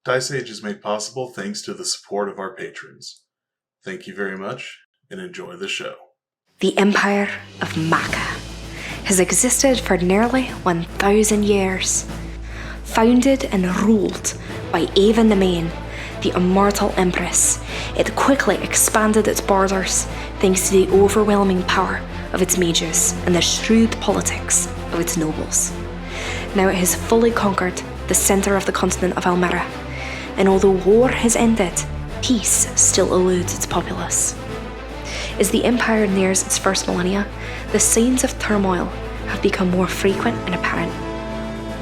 Dice Age is made possible thanks to the support of our patrons. Thank you very much, and enjoy the show. The Empire of Maca has existed for nearly 1,000 years. Founded and ruled by Ava the Main, the immortal empress, it quickly expanded its borders thanks to the overwhelming power of its mages and the shrewd politics of its nobles. Now it has fully conquered the centre of the continent of Elmera, and although war has ended, peace still eludes its populace. As the Empire nears its first millennia, the signs of turmoil have become more frequent and apparent.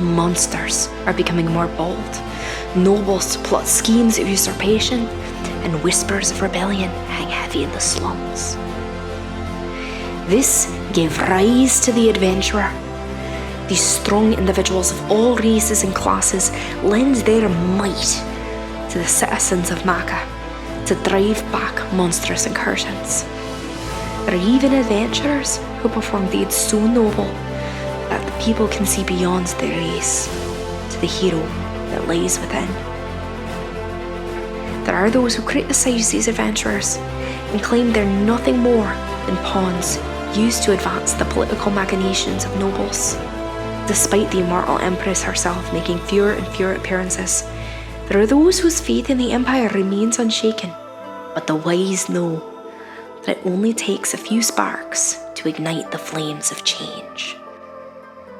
Monsters are becoming more bold, nobles plot schemes of usurpation, and whispers of rebellion hang heavy in the slums. This gave rise to the adventurer. These strong individuals of all races and classes lend their might to the citizens of Maca to drive back monstrous incursions. There are even adventurers who perform deeds so noble that the people can see beyond their race to the hero that lies within. There are those who criticise these adventurers and claim they're nothing more than pawns used to advance the political machinations of nobles. Despite the immortal Empress herself making fewer and fewer appearances, there are those whose faith in the Empire remains unshaken. But the wise know that it only takes a few sparks to ignite the flames of change.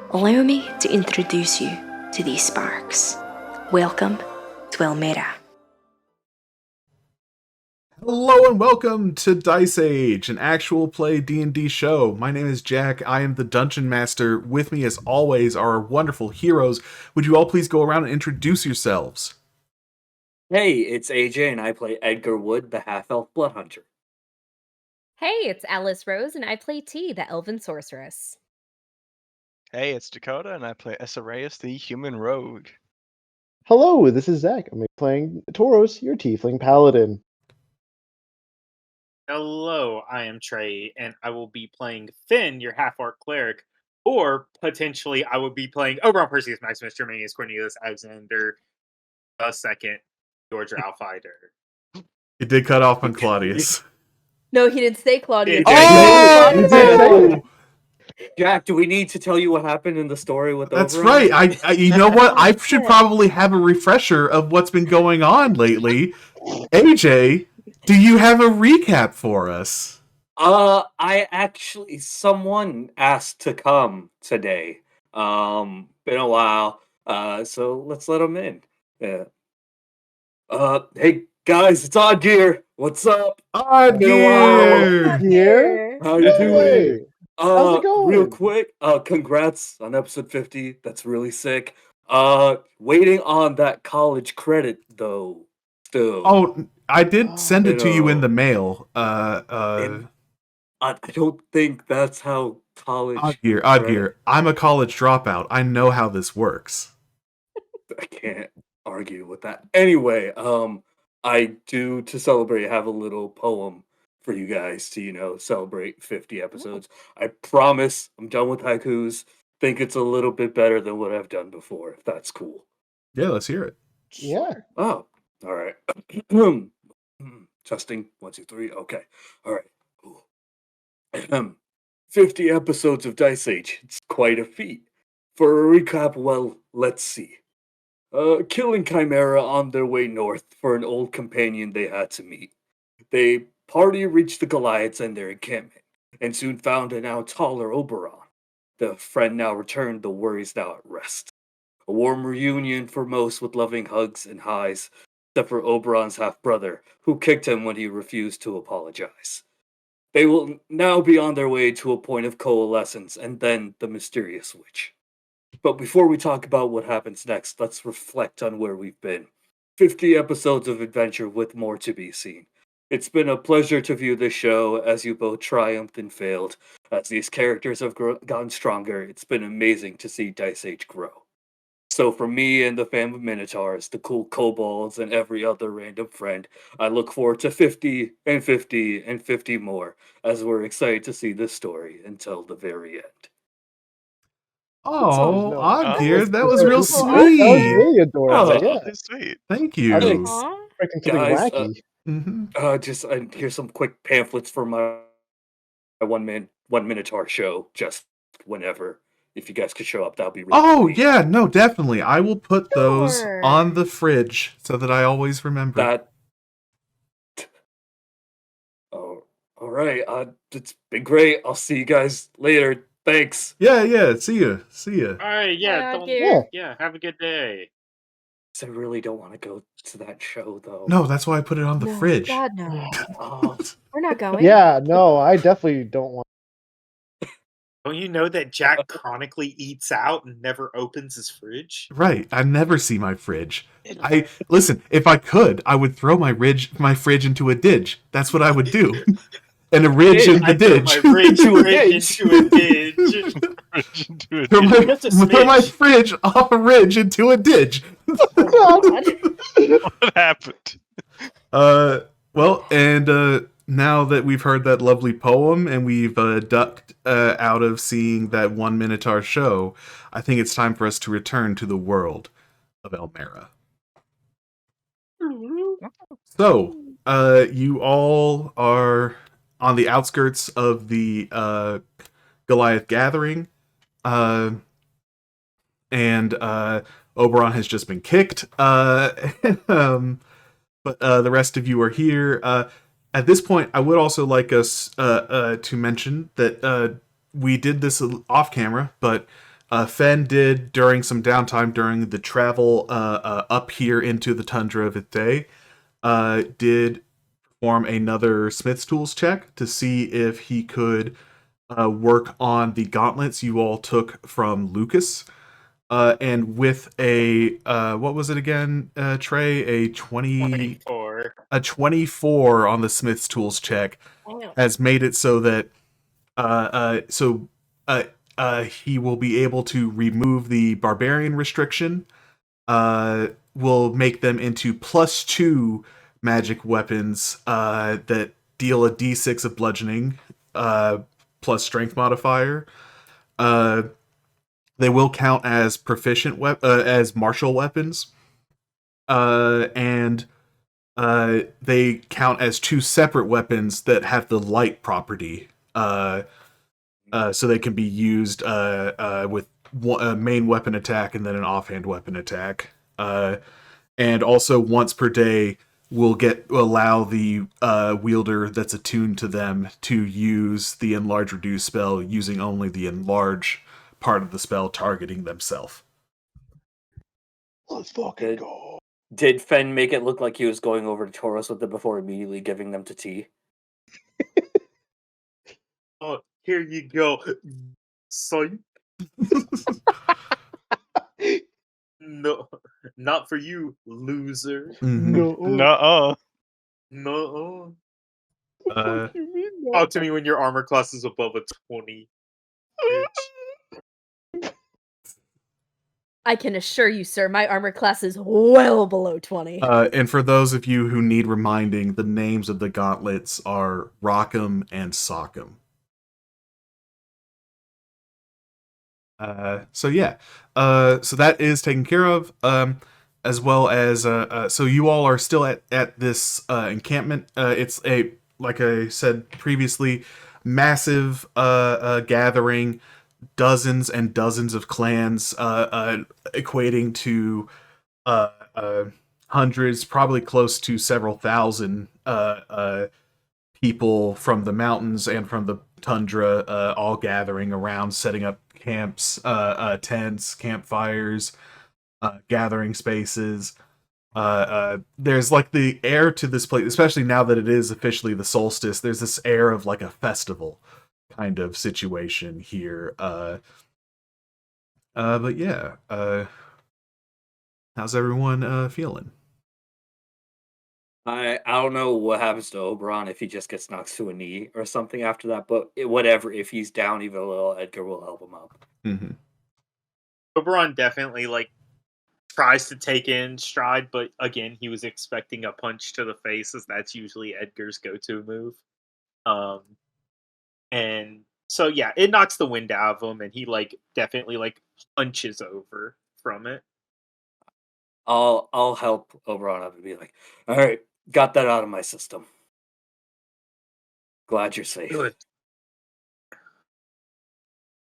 Allow me to introduce you to these sparks. Welcome to Elmera. Hello and welcome to Dice Age, an actual play D&D show. My name is Jack. I am the Dungeon Master. With me, as always, are our wonderful heroes. Would you all please go around and introduce yourselves? Hey, it's AJ, and I play Edgar Wood, the half-elf blood hunter. Hey, it's Alice Rose, and I play T, the elven sorceress. Hey, it's Dakota, and I play Esarayus, the human rogue. Hello, this is Zach. I'm playing Tauros, your tiefling paladin. Hello, I am Trey, and I will be playing Finn, your half-orc cleric, or potentially I will be playing Oberon, Perseus, Maximus, Germanius, Cornelius, Alexander, the second, George Alfighter. You did cut off on Claudius. No, he didn't say Claudius. Oh! Jack, do we need to tell you what happened in the story with That's Oberon? right. I you know what? I should probably have a refresher of what's been going on lately. AJ, do you have a recap for us? Someone asked to come today. Been a while. So let's let him in. Yeah. Hey guys, it's Odd Gear. What's up? Odd Been a while. Gear! Here? How you doing? Hey, how's it going? Real quick, congrats on episode 50. That's really sick. Waiting on that college credit though. Still. Oh, I did send it to you in the mail. I don't think that's how college. Odd Gear. I'm a college dropout. I know how this works. I can't argue with that. Anyway, I do to celebrate have a little poem for you guys to celebrate 50 episodes. I promise I'm done with haikus. Think it's a little bit better than what I've done before. If that's cool. Yeah, let's hear it. Yeah. Oh, all right. Testing 1, 2, 3. Okay. All right. Cool. 50 episodes of Dice Age. It's quite a feat. For a recap, well, let's see. Killing Chimera on their way north for an old companion they had to meet. They party reached the Goliaths and their encampment, and soon found a now taller Oberon. The friend now returned, the worries now at rest. A warm reunion for most with loving hugs and highs, except for Oberon's half-brother, who kicked him when he refused to apologize. They will now be on their way to a point of coalescence, and then the mysterious witch. But before we talk about what happens next, let's reflect on where we've been. 50 episodes of adventure with more to be seen. It's been a pleasure to view this show as you both triumphed and failed. As these characters have gotten stronger, it's been amazing to see Dice Age grow. So for me and the fam of Minotaurs, the cool kobolds, and every other random friend, I look forward to 50 and 50 and 50 more, as we're excited to see this story until the very end. Oh, That Agir, was that was real adorable, That was sweet. really adorable. That's Yeah, really sweet. Thank I you. was Aw. expecting something Guys, wacky. here's some quick pamphlets for my one minotaur show. Just whenever, if you guys could show up, that'd be really Oh, great. yeah, no, definitely. I will put those Sure. on the fridge so that I always remember. That. Oh, all right. It's been great. I'll see you guys later. Thanks. Yeah, see ya. See ya. All right, yeah, Bye, don't, Agir. yeah, have a good day. I really don't want to go to that show though. No, that's why I put it on the No, fridge. God, no. Oh, We're not going. Yeah, no, I definitely don't want. Don't you know that Jack chronically eats out and never opens his fridge? Right, I never see my fridge. Listen, if I could, I would throw my fridge into a ditch. That's what I would do. And a ridge in the I throw ditch. my fridge Into a into a ditch. Throw my, Just a throw my smidge. fridge off a ridge into a ditch. What happened? Well, and now that we've heard that lovely poem and we've ducked out of seeing that one Minotaur show, I think it's time for us to return to the world of Elmera. So, you all are on the outskirts of the Goliath gathering, and Oberon has just been kicked. But the rest of you are here. At this point, I would also like us to mention that we did this off camera, but Fen did, during some downtime during the travel up here into the tundra of Ithday, did perform another Smith's Tools check to see if he could work on the gauntlets you all took from Lucas. And with a what was it again, Trey? A 24. 24 on the Smith's Tools check has made it so that he will be able to remove the barbarian restriction. Will make them into +2 magic weapons that deal a d6 of bludgeoning plus strength modifier. They will count as proficient as martial weapons, and they count as 2 separate weapons that have the light property, so they can be used with a main weapon attack and then an offhand weapon attack. And also once per day will allow the wielder that's attuned to them to use the enlarge reduce spell using only the enlarge part of the spell targeting themselves. Let's fucking go. did Fen make it look like he was going over to Tauros with them before immediately giving them to T? Oh, here you go. So no, not for you, loser. No. No. No. Uh, You mean no? Talk to me when your armor class is above a 20. Bitch. I can assure you, sir, my armor class is well below 20. and for those of you who need reminding, the names of the gauntlets are Rock'em and Sock'em. So that is taken care of, as well as so you all are still at this encampment. It's a, like I said previously, massive gathering, dozens and dozens of clans, equating to hundreds, probably close to several thousand people from the mountains and from the tundra, all gathering around, setting up camps, tents, campfires, gathering spaces. There's like the air to this place, especially now that it is officially the solstice. There's this air of like a festival kind of situation here. But yeah, how's everyone feeling? I don't know what happens to Oberon if he just gets knocked to a knee or something after that, but whatever. If he's down even a little, Edgar will help him up. Mm-hmm. Oberon definitely tries to take in stride, but again, he was expecting a punch to the face, as that's usually Edgar's go-to move. And so yeah, it knocks the wind out of him, and he definitely hunches over from it. I'll help Oberon up and be like, all right, got that out of my system. Glad you're safe. Good.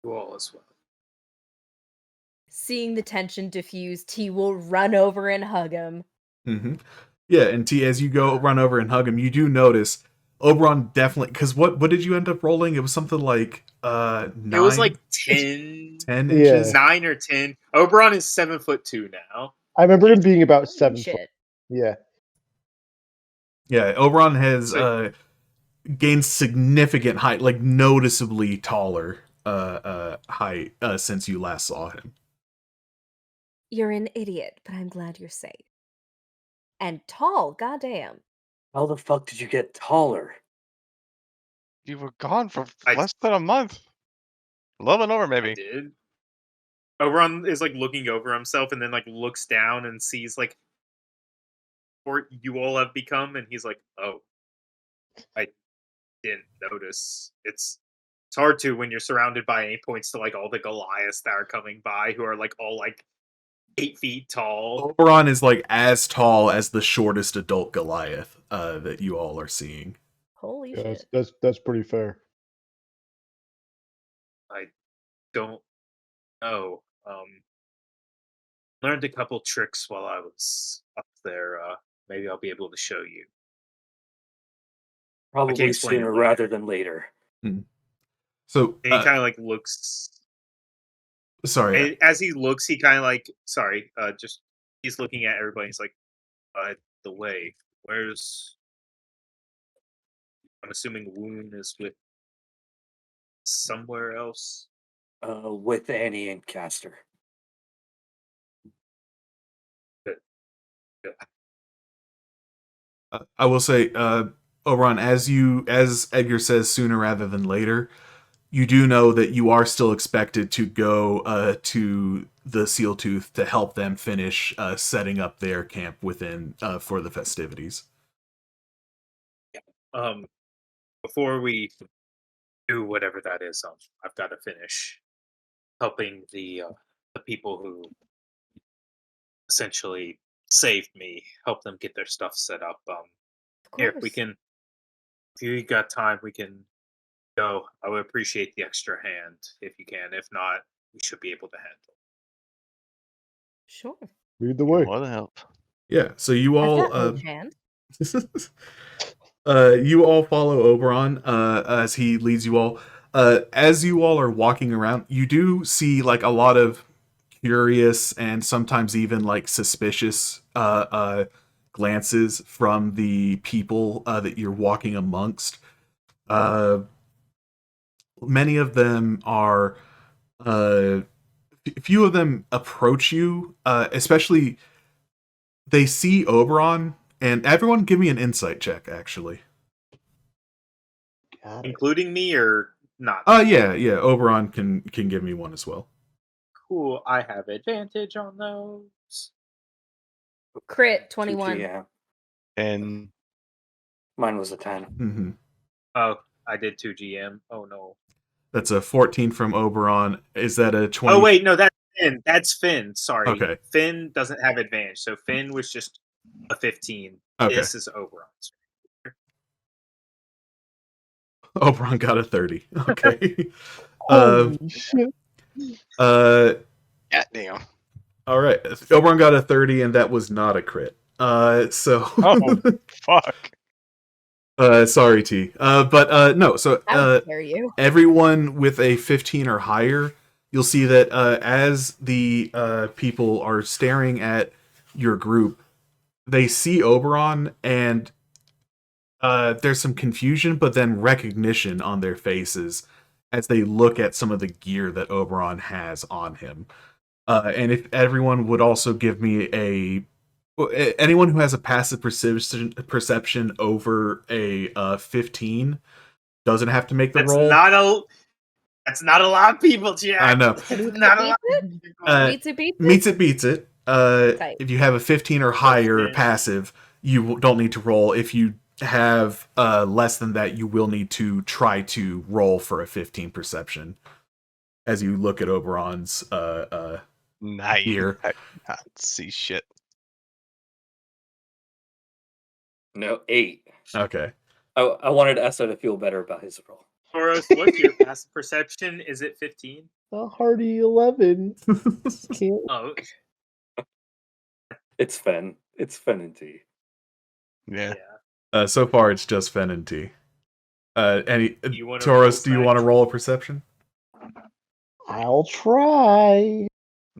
You all as well. Seeing the tension diffuse, T will run over and hug him. Mm-hmm. Yeah, and T, as you go run over and hug him, you do notice Oberon definitely, because what did you end up rolling? It was something like 9? It was like 10, 10 Yeah. inches. 9 or 10. Oberon is 7'2" now. I remember him being about Holy 7 foot. shit. Yeah. Yeah, Oberon has So- gained significant height, like noticeably taller height since you last saw him. You're an idiot, but I'm glad you're safe. And tall, goddamn. How the fuck did you get taller? You were gone for I- less than a month. A little bit over, I maybe. did. Oberon is like looking over himself and then like looks down and sees like what you all have become, and he's like, "Oh, I didn't notice." It's hard to when you're surrounded by, and he points to like all the Goliaths that are coming by, who are like all like 8 feet tall. Oberon is like as tall as the shortest adult Goliath that you all are seeing. Holy Yeah, shit. that's pretty fair. I don't know. Learned a couple tricks while I was up there. Maybe I'll be able to show you. Probably explain it sooner later. rather than later. So And he kind of like looks. sorry, And as he looks, he kind of like, sorry, just he's looking at everybody. He's like, the way. Where's? I'm assuming Woon is with somewhere else. With Annie and Caster. I will say, Oberon, as Edgar says, sooner rather than later, you do know that you are still expected to go to the Seal Tooth to help them finish setting up their camp within for the festivities. Before we do whatever that is, I've got to finish helping the people who essentially saved me, help them get their stuff set up. Of Here we course. can. If you got time, we can go. I would appreciate the extra hand if you can. If not, we should be able to handle. Sure. Lead the way. More than help. Yeah. So you I've all got mage hand. you all follow Oberon as he leads you all. As you all are walking around, you do see like a lot of curious and sometimes even like suspicious glances from the people that you're walking amongst. Many of them are few of them approach you, especially they see Oberon, and everyone give me an insight check, actually. Got it. Including me or not? Yeah, Oberon can give me one as well. Cool. I have advantage on those. Crit 21. Yeah, And mine was a 10. Mm-hmm. Oh, I did 2 GM. Oh no. That's a 14 from Oberon. Is that a 20? Oh wait, no, that's Finn. That's Finn. Sorry. Okay. Finn doesn't have advantage, so Finn was just a 15. Okay. This is Oberon's. Oberon got a 30. Okay. Holy shit. goddamn. All right. Oberon got a 30, and that was not a crit. So. Oh, fuck. Sorry, T. But no. So How dare you? everyone with a 15 or higher, you'll see that as the people are staring at your group, they see Oberon, and there's some confusion, but then recognition on their faces as they look at some of the gear that Oberon has on him. And if everyone would also give me anyone who has a passive perception over a 15 doesn't have to make the roll. That's not a lot of people, Jack. I know. That's not a lot of people. Beats it, beats it. Meets it. Tight. If you have a 15 or higher Yeah. passive, you don't need to roll. If you have less than that, you will need to try to roll for a 15 perception. as you look at Oberon's Nice. gear. I can't see shit. No, 8. Okay. I wanted Essa to feel better about his roll. Toros, what's your passive perception? Is it 15? A hearty 11. Can't. Oh, It's Fen. It's Fen and T. Yeah. So far, it's just Fen and T. Any You wanna Taurus? roll Do you want to side? roll a perception? I'll try.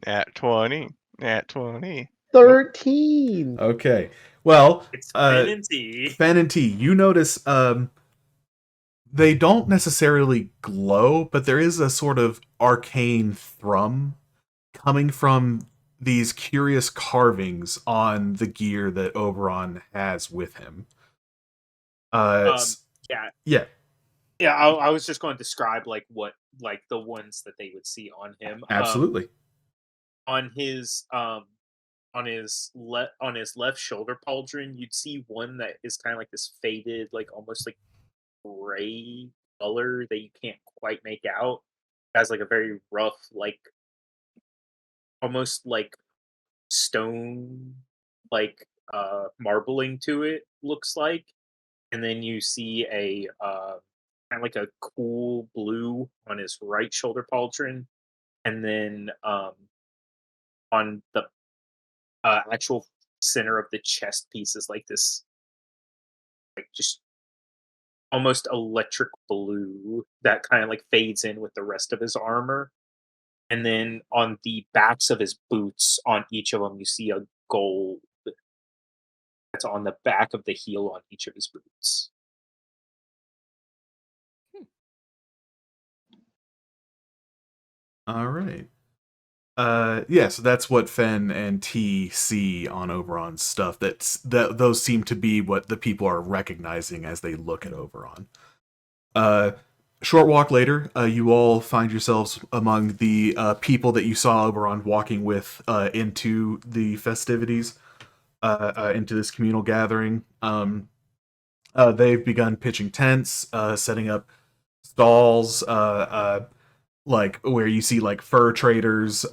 At 20. At 20. 13. Okay. Well, It's Finn and T. Fen and T, you notice they don't necessarily glow, but there is a sort of arcane thrum coming from these curious carvings on the gear that Oberon has with him. Yeah. Yeah. Yeah, I was just going to describe like what like the ones that they would see on him. Absolutely. On his left shoulder pauldron, you'd see one that is kind of like this faded, like almost like gray color that you can't quite make out. It has like a very rough, like almost like stone, like marbling to it. Looks like, and then you see a kind of like a cool blue on his right shoulder pauldron, and then on the actual center of the chest piece is like this, like just almost electric blue that kind of like fades in with the rest of his armor. And then on the backs of his boots, on each of them, you see a gold that's on the back of the heel on each of his boots. All right. So that's what Fen and T see on Oberon's stuff. Those seem to be what the people are recognizing as they look at Oberon. Short walk later, you all find yourselves among the people that you saw Oberon walking with into the festivities, into this communal gathering. They've begun pitching tents, setting up stalls, like where you see like fur traders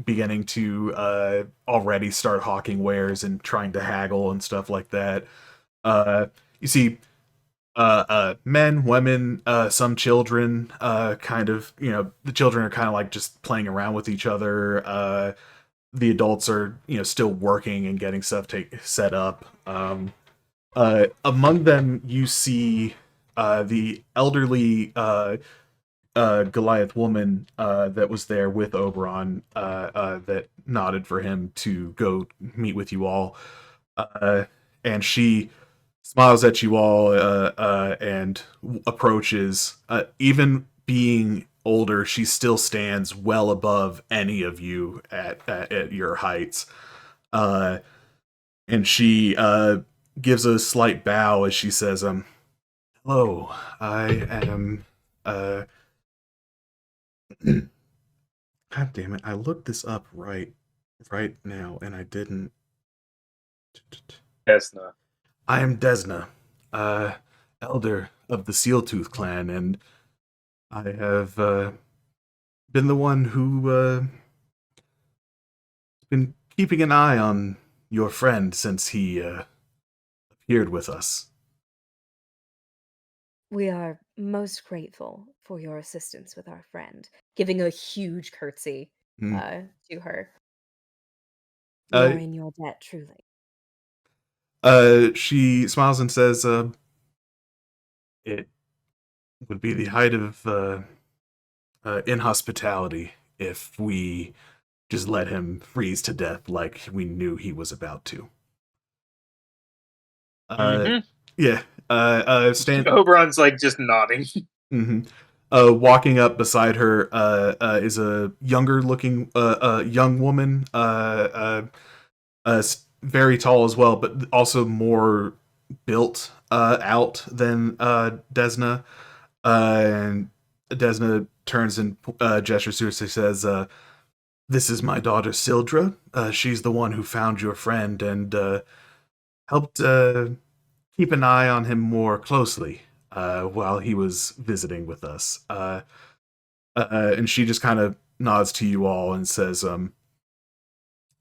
beginning to already start hawking wares and trying to haggle and stuff like that. You see men, women, some children, kind of, the children are kind of like just playing around with each other. The adults are, still working and getting stuff set up. Among them, you see the elderly Goliath woman that was there with Oberon that nodded for him to go meet with you all. And she smiles at you all and approaches. Even being older, she still stands well above any of you at your heights. And she gives a slight bow as she says, hello, I am... God damn it, I looked this up right now, and I didn't... Desna. I am Desna, elder of the Sealtooth clan, and I have been the one who been keeping an eye on your friend since he appeared with us. We are most grateful for your assistance with our friend, giving a huge curtsy to her. We are in your debt, truly. She smiles and says, it would be the height of inhospitality if we just let him freeze to death like we knew he was about to. Yeah. Oberon's like just nodding. Mm-hmm. Walking up beside her is a younger looking young woman, very tall as well, but also more built out than Desna. And Desna turns and gestures to her. She says, "This is my daughter Sildra. She's the one who found your friend and helped keep an eye on him more closely while he was visiting with us. And she just kind of nods to you all and says,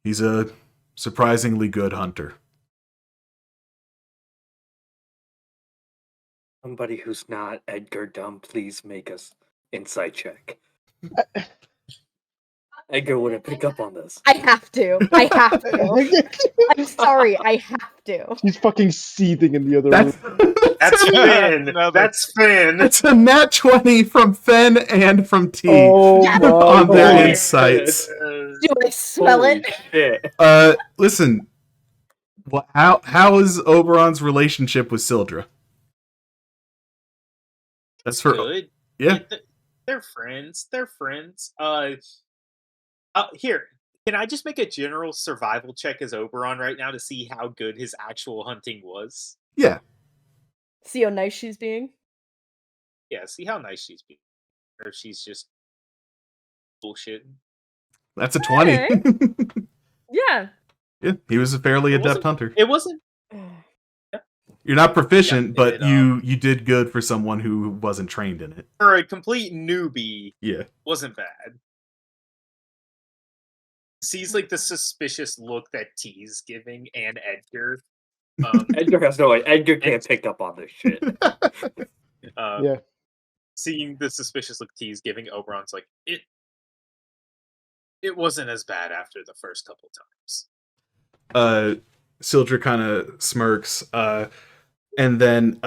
he's a surprisingly good hunter. Somebody who's not Edgar Dumb, please make us insight check. Edgar wouldn't pick up on this. I have to. I have to. I'm sorry. I have to. He's fucking seething in the other room. That's Finn. No, That's Finn. It's a nat 20 from Fen and from T Oh my on their God. insights. Do I smell Holy it? shit. Listen, how is Oberon's relationship with Sildra? That's for Good. yeah. They're friends. They're friends. Here, can I just make a general survival check as Oberon right now to see how good his actual hunting was? Yeah. See how nice she's being? Yeah, see how nice she's being. Or if she's just bullshitting. That's a 20. Alright. Yeah. Yeah, he was a fairly It adept wasn't- hunter. It wasn't. You're not proficient, Yeah, but you did good for someone who wasn't trained in it. For a complete newbie, Yeah. wasn't bad. Sees like the suspicious look that T's giving and Edgar. Edgar has no idea. Edgar can't pick up on this shit. Yeah. Seeing the suspicious look T's giving, Oberon's like, it wasn't as bad after the first couple times. Sildra kind of smirks, and then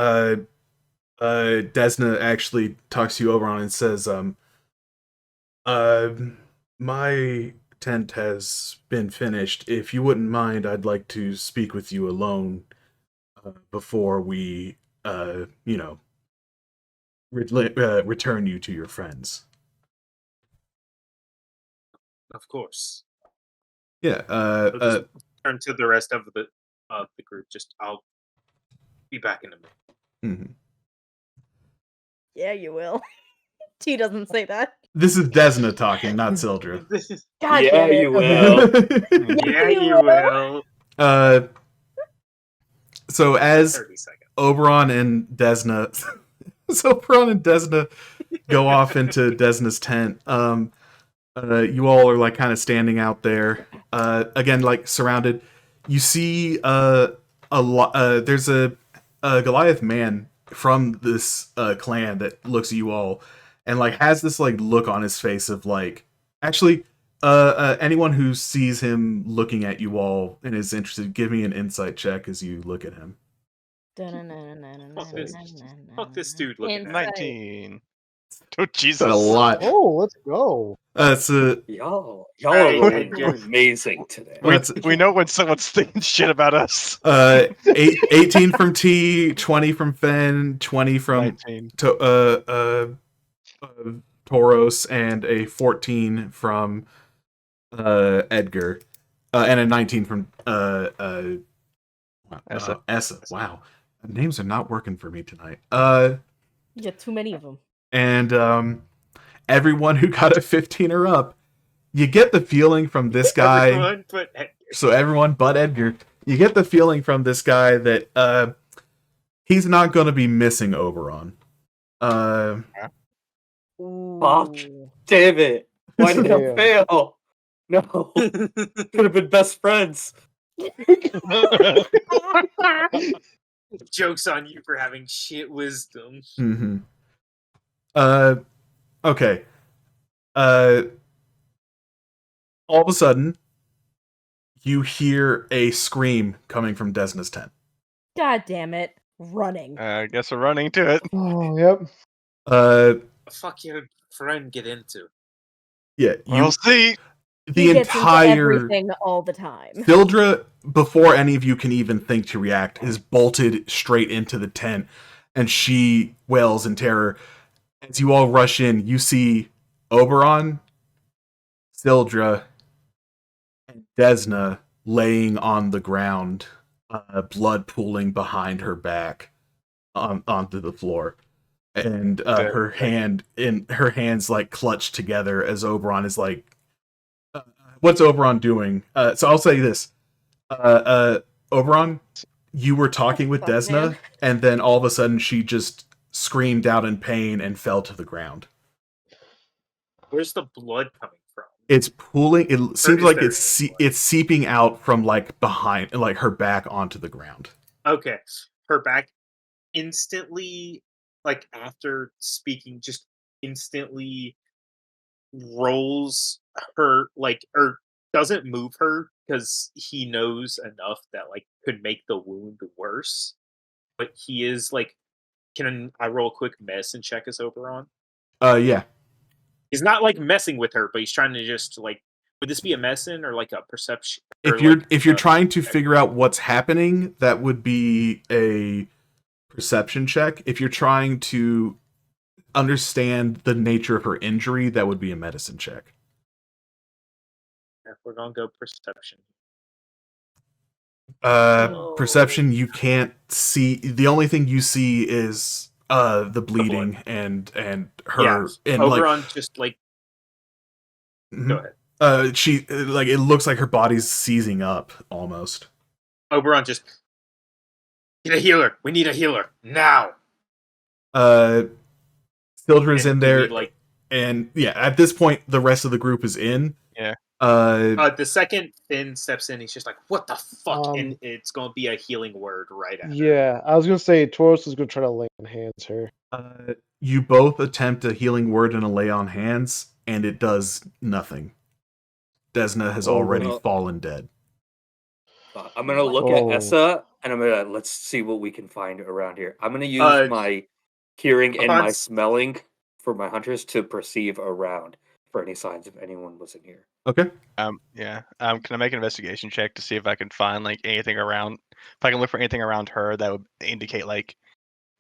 Desna actually talks to you Oberon and says, my tent has been finished. If you wouldn't mind, I'd like to speak with you alone before we, return you to your friends. Of course. Yeah. I'll just turn to the rest of the group. I'll be back in a minute. Mhm. Yeah, you will. T doesn't say that. This is Desna talking, not Sildra. God Yeah, damn it. you will. Yeah, you will. So as 30 seconds. Oberon and Desna go off into Desna's tent. You all are like kind of standing out there. Again, like surrounded. You see there's a Goliath man from this clan that looks at you all and like has this like look on his face of like actually anyone who sees him looking at you all and is interested, give me an insight check as you look at him. Fuck this dude looking at me. 19. Oh, Jesus. That's a lot. Oh, let's go. Y'all Hey, are Edgar. looking amazing today. We know when someone's thinking shit about us. 18 from T, 20 from Fen, 20 from 19. Tauros, and a 14 from Edgar, and a 19 from Essa. Essa. Wow, names are not working for me tonight. You get too many of them. And everyone who got a 15 or up, you get the feeling from this guy. Everyone but Edgar. So everyone but Edgar, you get the feeling from this guy that he's not going to be missing Oberon. Fuck. Ooh. Damn it. Why did I Damn. fail? No. Could have been best friends. Joke's on you for having shit wisdom. Mm-hmm. Okay. All of a sudden, you hear a scream coming from Desna's tent. God damn it. Running. I guess we're running to it. Oh, yep. The fuck your friend get into? Yeah, We'll see. the He gets into entire everything all the time. Sildra, before any of you can even think to react, is bolted straight into the tent, and she wails in terror. As you all rush in, you see Oberon, Sildra, and Desna laying on the ground, blood pooling behind her back onto the floor, and her hands like clutched together as Oberon is like, "What's Oberon doing?" So I'll say this, Oberon, you were talking with Fuck, Desna, man. and then all of a sudden she just screamed out in pain and fell to the ground. Where's the blood coming from? It's pooling. It seems is like there it's any blood? it's seeping out from like behind, like her back onto the ground. Okay, her back instantly, like after speaking, just instantly rolls her, like, or doesn't move her because he knows enough that like could make the wound worse. But he is like, can I roll a quick medicine check as Oberon? Yeah. He's not like messing with her, but he's trying to just like, would this be a medicine or like a perception? Or If you're trying to figure out what's happening, that would be a perception check. If you're trying to understand the nature of her injury, that would be a medicine check. We're gonna go perception. Perception, you can't see. The only thing you see is the bleeding and her and Oberon like just like mhm. Go ahead. She like it looks like her body's seizing up almost. Oberon just need a healer. We need a healer now. Sildra's in there, like, and yeah, at this point, the rest of the group is in. Yeah. The second Finn steps in, he's just like, "What the fuck?" And it's gonna be a healing word right after. Yeah, I was gonna say Tauros is gonna try to lay on hands her. You both attempt a healing word and a lay on hands, and it does nothing. Desna has already fallen dead. I'm gonna look at Essa, and I'm gonna let's see what we can find around here. I'm gonna use my hearing and my smelling for my hunters to perceive around for any signs if anyone was in here. Okay. Yeah. Can I make an investigation check to see if I can find like anything around? If I can look for anything around her that would indicate like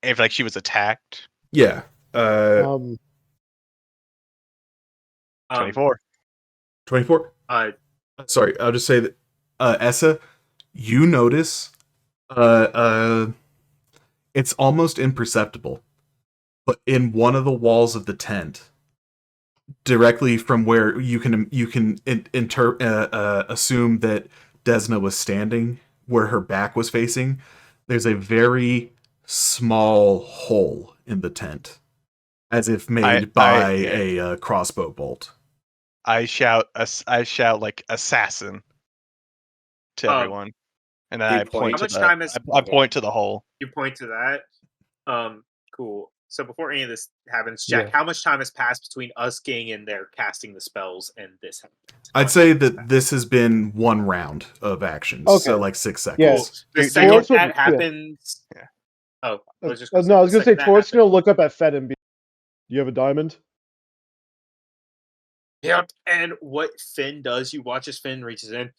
if like she was attacked. Yeah. 24. 24. Sorry, I'll just say that Essa, you notice it's almost imperceptible, but in one of the walls of the tent, directly from where you can assume that Desna was standing, where her back was facing, there's a very small hole in the tent, as if made by a crossbow bolt. I shout like assassin to everyone, and then I point to I point to the hole. You point to that. Cool. So before any of this happens, Jack, how much time has passed between us getting in there, casting the spells, and this happening? I'd say that this has been one round of actions, so like 6 seconds. Yes. The second that happens... Yeah. Oh, I was just I was going to say, Tor's going to look up at Fed and be, do you have a diamond? Yep. And what Finn does, you watch as Finn reaches in.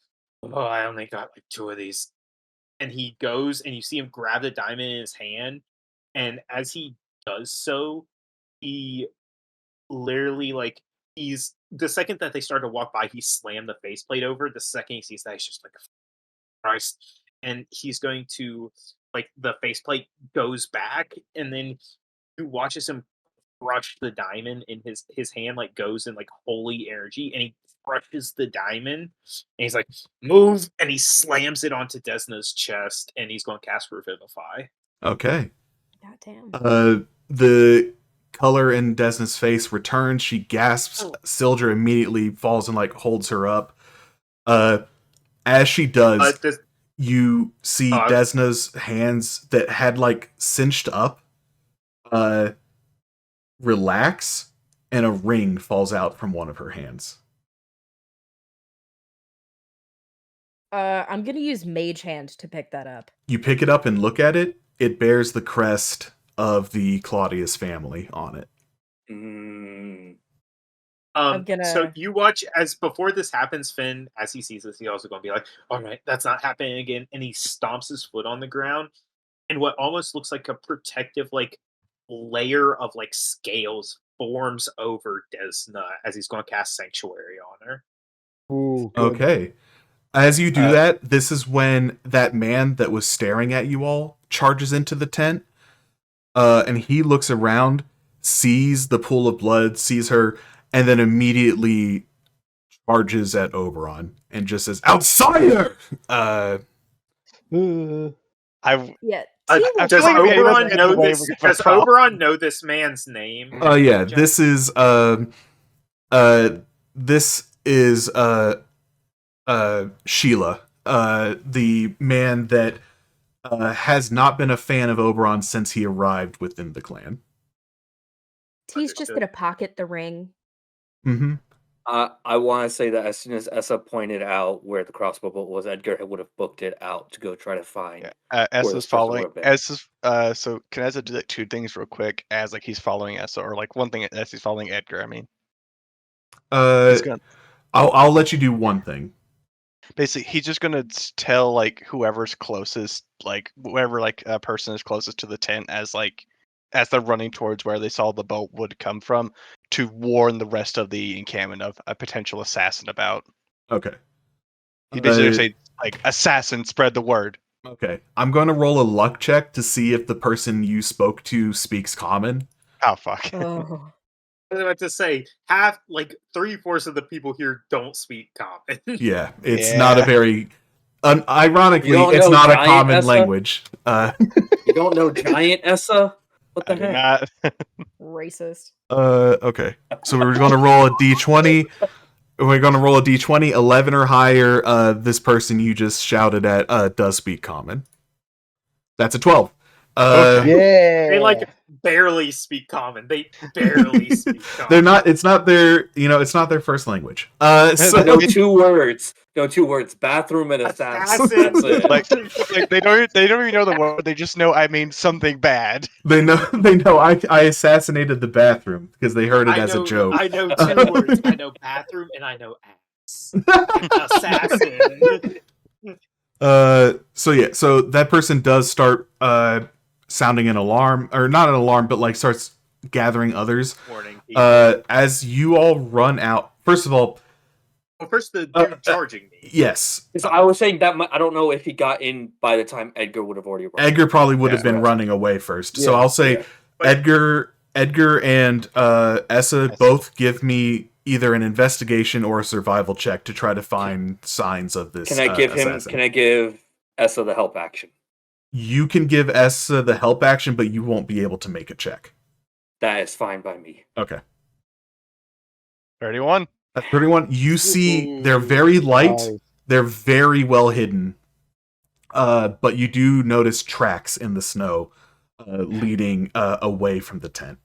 Oh, I only got like 2 of these. And he goes, and you see him grab the diamond in his hand. And as he does so, he literally, like, he's... The second that they start to walk by, he slammed the faceplate over. The second he sees that, he's just like, Christ. And he's going to, like, the faceplate goes back, and then you watches him crush the diamond in his hand, like, goes in, like, holy energy, and he crushes the diamond, and he's like, move, and he slams it onto Desna's chest, and he's going to cast Revivify. Okay. Goddamn. The color in Desna's face returns. She gasps. Sildra immediately falls and like holds her up. As she does, you see Desna's hands that had like cinched up relax, and a ring falls out from one of her hands. I'm gonna use Mage Hand to pick that up. You pick it up and look at it. It bears the crest of the Claudius family on it. So you watch as before this happens, Finn, as he sees this, he's also going to be like, all right, that's not happening again. And he stomps his foot on the ground. And what almost looks like a protective, like, layer of, like, scales forms over Desna as he's going to cast Sanctuary on her. Ooh, okay. As you do that, this is when that man that was staring at you all charges into the tent. And he looks around, sees the pool of blood, sees her, and then immediately charges at Oberon and just says, "Outsider!" Does Oberon know this man's name? Yeah, this is This is Sheila, the man that has not been a fan of Oberon since he arrived within the clan. T's just gonna pocket the ring. Mm-hmm. I want to say that as soon as Essa pointed out where the crossbow bolt was, Edgar would have booked it out to go try to find. Essa's following. Essa's so can Essa do like two things real quick as like he's following Essa, or like one thing as he's following Edgar. I mean, I'll let you do one thing. Basically, he's just gonna tell like whoever's closest, like whoever like a person is closest to the tent, as they're running towards where they saw the boat would come from, to warn the rest of the encampment of a potential assassin about. Okay. He's basically gonna say like, "Assassin, spread the word." Okay. I'm going to roll a luck check to see if the person you spoke to speaks common. Oh fuck. Oh. I was about to say, half, like 3/4 of the people here don't speak common. Yeah, it's not a very. Ironically, it's know not a giant common Essa? language. You don't know giant Essa? What the heck? Not. Racist. Okay. So we're going to roll a d20. We're going to roll a d20. 11 or higher. This person you just shouted at does speak common. That's a 12. Yeah. They like barely speak common. They barely speak common. They're not. It's not their. It's not their first language. So I know 2 words. No, 2 words. Bathroom and assassin. That's it. like they don't even know the word. They just know I mean something bad. They know. I assassinated the bathroom because they heard it as a joke. I know 2 words. I know bathroom and I know ass. Assassin. So that person does start sounding an alarm, or not an alarm, but like starts gathering others. Warning. As you all run out. First of all, Well, first the dude charging me. yes. So I was saying that I don't know if he got in by the time Edgar would have already run. Edgar probably would have been running away first. So I'll say Edgar and Essa both give me either an investigation or a survival check to try to find signs of this. Can I give assassin. Can I give Essa the help action? You can give Essa the help action, but you won't be able to make a check. That is fine by me. Okay. 31. 31. You see, they're very light. They're very well hidden. But you do notice tracks in the snow leading away from the tent.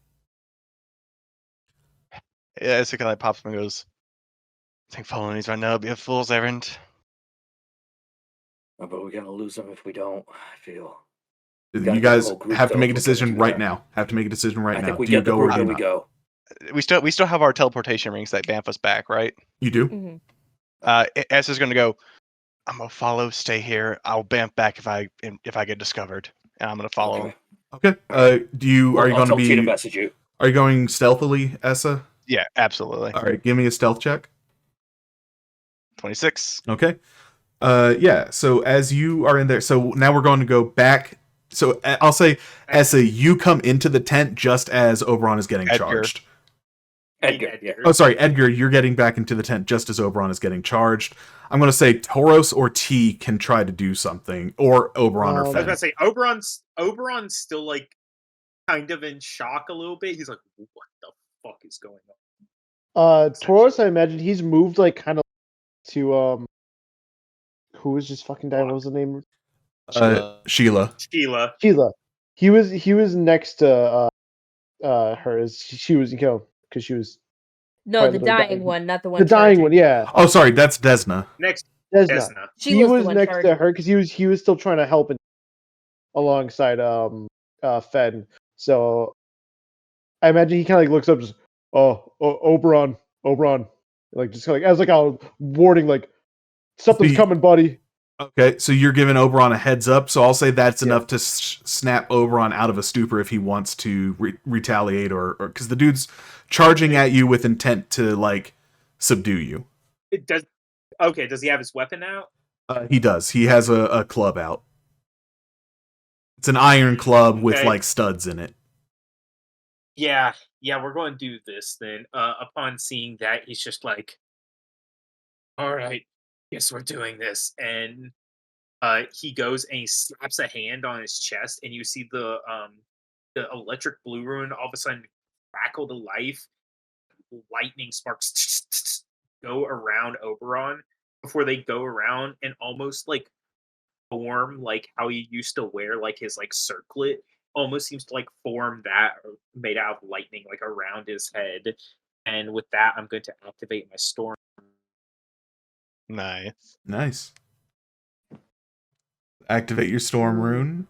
Yeah, it's kind of pops up and goes, "I think following these right now would be a fool's errand." Oh, but we're gonna lose them if we don't. I feel. You guys have to make a decision right now. I think we do you get the go or group do and we not? go. We still have our teleportation rings that bamf us back, right? You do? Mm-hmm. S is gonna go, "I'm gonna follow. Stay here. I'll bamf back if I get discovered, and I'm gonna follow." Okay. Are you going to be? Message you. Are you going stealthily, Essa? Yeah, absolutely. All right. Give me a stealth check. 26. Okay. Yeah. So as you are in there, so now we're going to go back. So I'll say, Essa, you come into the tent just as Oberon is getting charged. Edgar. Oh, sorry, Edgar, you're getting back into the tent just as Oberon is getting charged. I'm going to say Tauros or T can try to do something, or Oberon or I was Fen. about to say Oberon's still like kind of in shock a little bit. He's like, "What the fuck is going on?" Tauros, I imagine he's moved like kind of to who was just fucking dying? What was the name? Sheila. Sheila. He was next to her as she was because she was No, the dying one, not the one. The dying one, yeah. Oh, sorry, that's Desna. Next, Desna. She He was the was one next to charging. her because he was still trying to help alongside Fen. So I imagine he kind of like looks up, just Oberon, like just kind of as like a warning, like something's coming, buddy. Okay, so you're giving Oberon a heads up, so I'll say that's enough to snap Oberon out of a stupor if he wants to retaliate, or because the dude's charging at you with intent to like subdue you. Does he have his weapon out? He does. He has a club out. It's an iron club with like studs in it. Yeah, we're going to do this then. Upon seeing that, he's just like, "All right, guess we're doing this." And he goes and he slaps a hand on his chest, and you see the electric blue rune all of a sudden crackle to life. lightning sparks go around Oberon before they go around and almost like form like how he used to wear like his like circlet. Almost seems to like form that made out of lightning like around his head. And with that, I'm going to activate my storm. Nice. Nice. Activate your storm rune.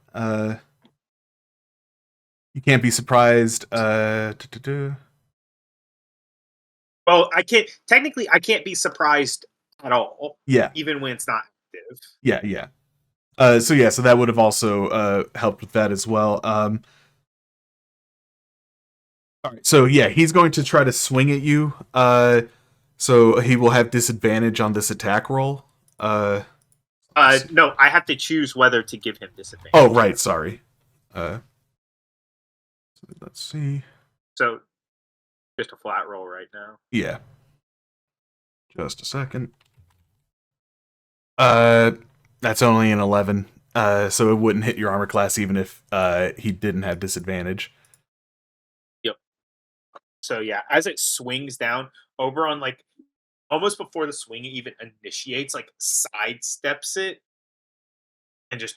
You can't be surprised. Well, I can't be surprised at all. Yeah. Even when it's not active. Yeah. So that would have also helped with that as well. All right. So yeah, he's going to try to swing at you. So he will have disadvantage on this attack roll. No, I have to choose whether to give him disadvantage. Oh, right. Sorry. Let's see. So, just a flat roll right now. Yeah. Just a second. That's only an 11. So it wouldn't hit your armor class even if he didn't have disadvantage. Yep. So yeah, as it swings down, Oberon like almost before the swing even initiates, like sidesteps it and just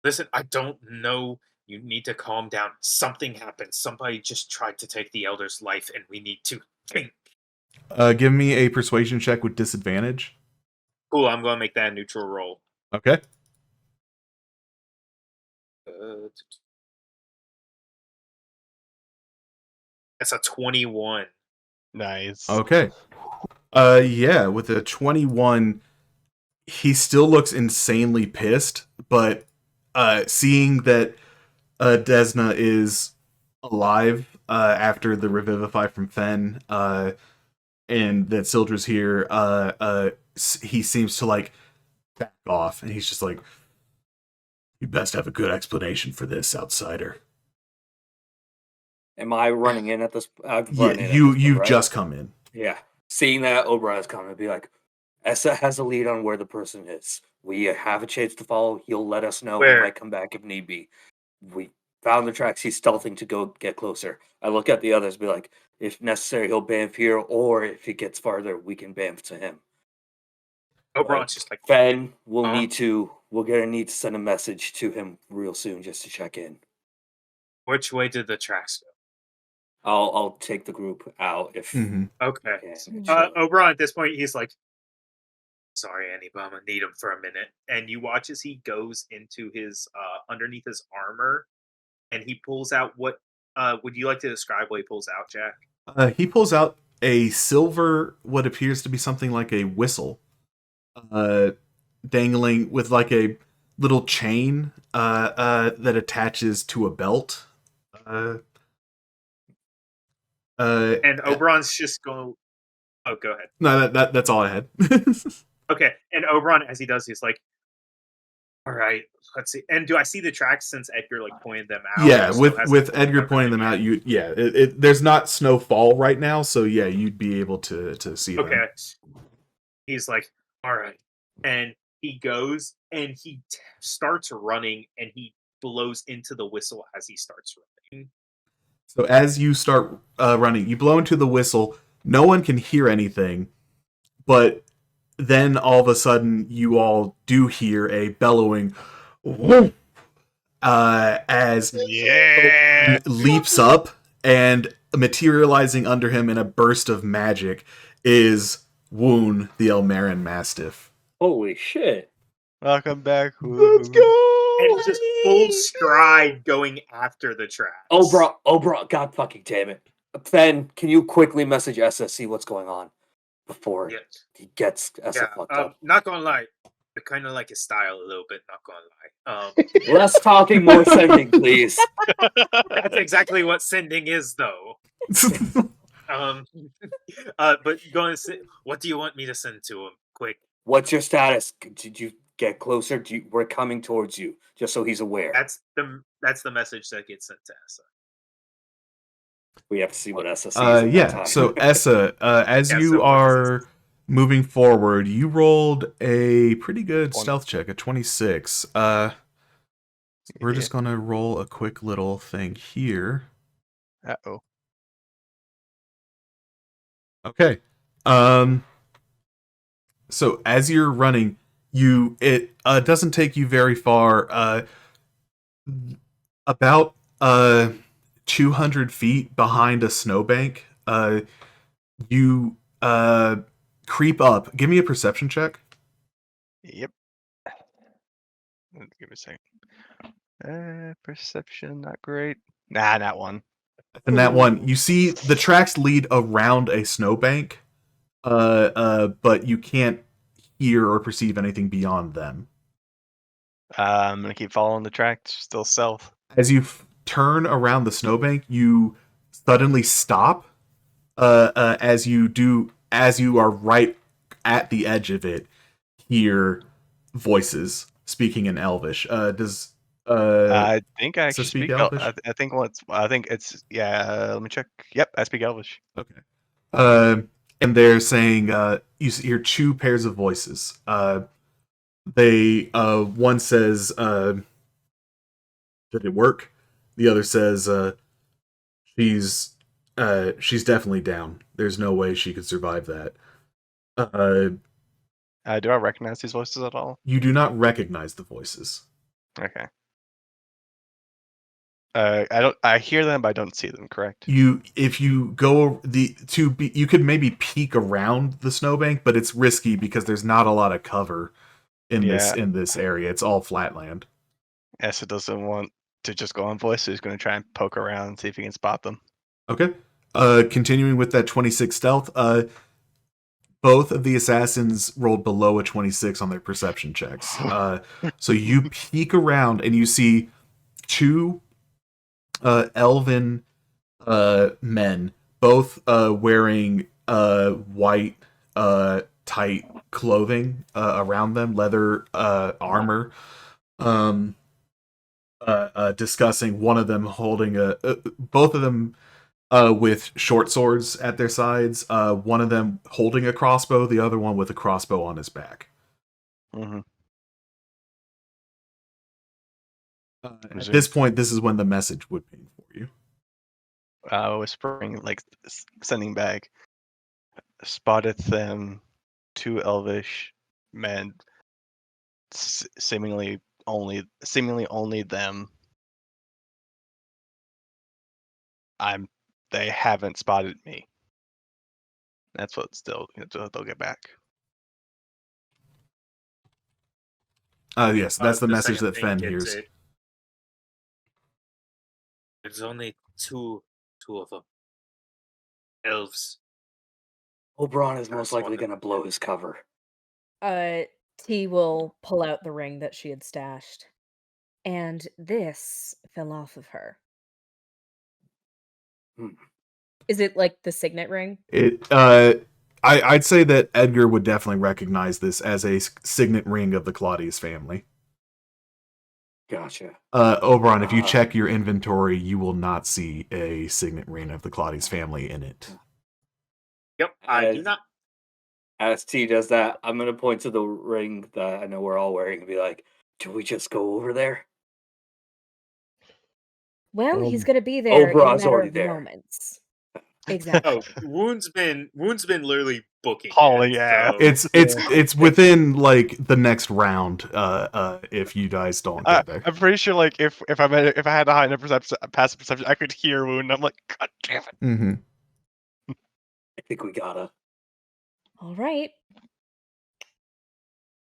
listen. I don't know. You need to calm down. Something happened. Somebody just tried to take the Elder's life, and we need to think. Give me a persuasion check with disadvantage. Cool. I'm going to make that a neutral roll. Okay. That's a 21. Nice. Okay. Yeah, with a 21, he still looks insanely pissed, but seeing that Desna is alive after the revivify from Fen, and that Sildra's here, he seems to like back off, and he's just like, "You best have a good explanation for this, outsider." Am I running in at this? You've just come in. Yeah. Seeing that Oberon is coming, be like, Essa has a lead on where the person is. We have a chase to follow. He'll let us know. Where? He might come back if need be. We found the tracks. He's stealthing to go get closer. I look at the others, be like, if necessary, he'll bamf here, or if he gets farther, we can bamf to him. Oberon's just like, Fen will we're gonna need to send a message to him real soon just to check in. which way did the tracks go? I'll take the group out if Okay. yeah, Oberon at this point, he's like, sorry, Annie, but I'm gonna need him for a minute. And you watch as he goes into his underneath his armor, and he pulls out what would you like to describe what he pulls out, Jack? He pulls out a silver, what appears to be something like a whistle, dangling with like a little chain that attaches to a belt. And Oberon's just going. Oh, go ahead. No, that's all I had. Okay, and Oberon, as he does, he's like, "All right, let's see." And do I see the tracks since Edgar like pointed them out? Yeah, with Edgar pointing them out, there's not snowfall right now, so yeah, you'd be able to see them. Okay. He's like, "All right," and he goes and he starts running, and he blows into the whistle as he starts running. So as you start running, you blow into the whistle. No one can hear anything, but then all of a sudden you all do hear a bellowing whoop, as leaps up, and materializing under him in a burst of magic is Woon, the Elmeran Mastiff. Holy shit. Welcome back. Let's go! And just full stride going after the tracks. Oh, bro, God fucking damn it. Fen, can you quickly message Essa, see what's going on before he gets Essa fucked up? Not gonna lie, I kind of like his style a little bit. Not gonna lie. Less talking, more sending, please. That's exactly what sending is, though. But going to what do you want me to send to him? Quick. What's your status? Did you get closer? We're coming towards you, just so he's aware. That's the message that gets sent to Essa. We have to see what Essa sees. Yeah. So Essa, as you are moving forward, you rolled a pretty good stealth check, a 26. We're just gonna roll a quick little thing here. Uh-oh. Okay. So as you're running, it doesn't take you very far. About 200 feet behind a snowbank, you creep up. Give me a perception check. Yep. Give me a second. Perception, not great. Nah, not one. And that one, you see the tracks lead around a snowbank, but you can't hear or perceive anything beyond them. I'm gonna keep following the track. Still stealth. As you turn around the snowbank, you suddenly stop. As you are right at the edge of it, hear voices speaking in Elvish. I think I does it actually speak speak. Elvish? I think once. I think it's yeah. Let me check. Yep, I speak Elvish. Okay. And they're saying you hear two pairs of voices. One says, "Did it work?" The other says, "She's definitely down. There's no way she could survive that." Do I recognize these voices at all? You do not recognize the voices. Okay. I don't. I hear them, but I don't see them. Correct. If you go you could maybe peek around the snowbank, but it's risky because there's not a lot of cover in this area. It's all flatland. Essa doesn't want to just go on voice, so he's going to try and poke around and see if he can spot them. Okay. Continuing with that 26 stealth, both of the assassins rolled below a 26 on their perception checks. So you peek around and you see two elven men, both wearing white tight clothing around them, leather armor. Discussing, one of them holding both of them with short swords at their sides. One of them holding a crossbow, the other one with a crossbow on his back. Mm-hmm. At this point, this is when the message would ping for you. Whispering, like sending back. Spotted them, two elvish men, seemingly only them. They haven't spotted me. That's what they'll get back. Yes, that's the message that Fen hears. There's only two of them. Elves. Oberon is most likely going to blow his cover. T will pull out the ring that she had stashed. And this fell off of her. Is it like the signet ring? I'd say that Edgar would definitely recognize this as a signet ring of the Claudius family. Gotcha. Oberon, if you check your inventory, you will not see a signet ring of the Claudius family in it. Yep, I do not. As T does that, I'm going to point to the ring that I know we're all wearing and be like, "Do we just go over there?" Well, he's going to be there in a matter of moments. Exactly. Oh, Wound's been literally booking. It's within like the next round. If you guys don't get there, I'm pretty sure. Like if I had a high enough passive perception, I could hear Wound. I'm like, God damn it. Mm-hmm. I think we gotta. All right.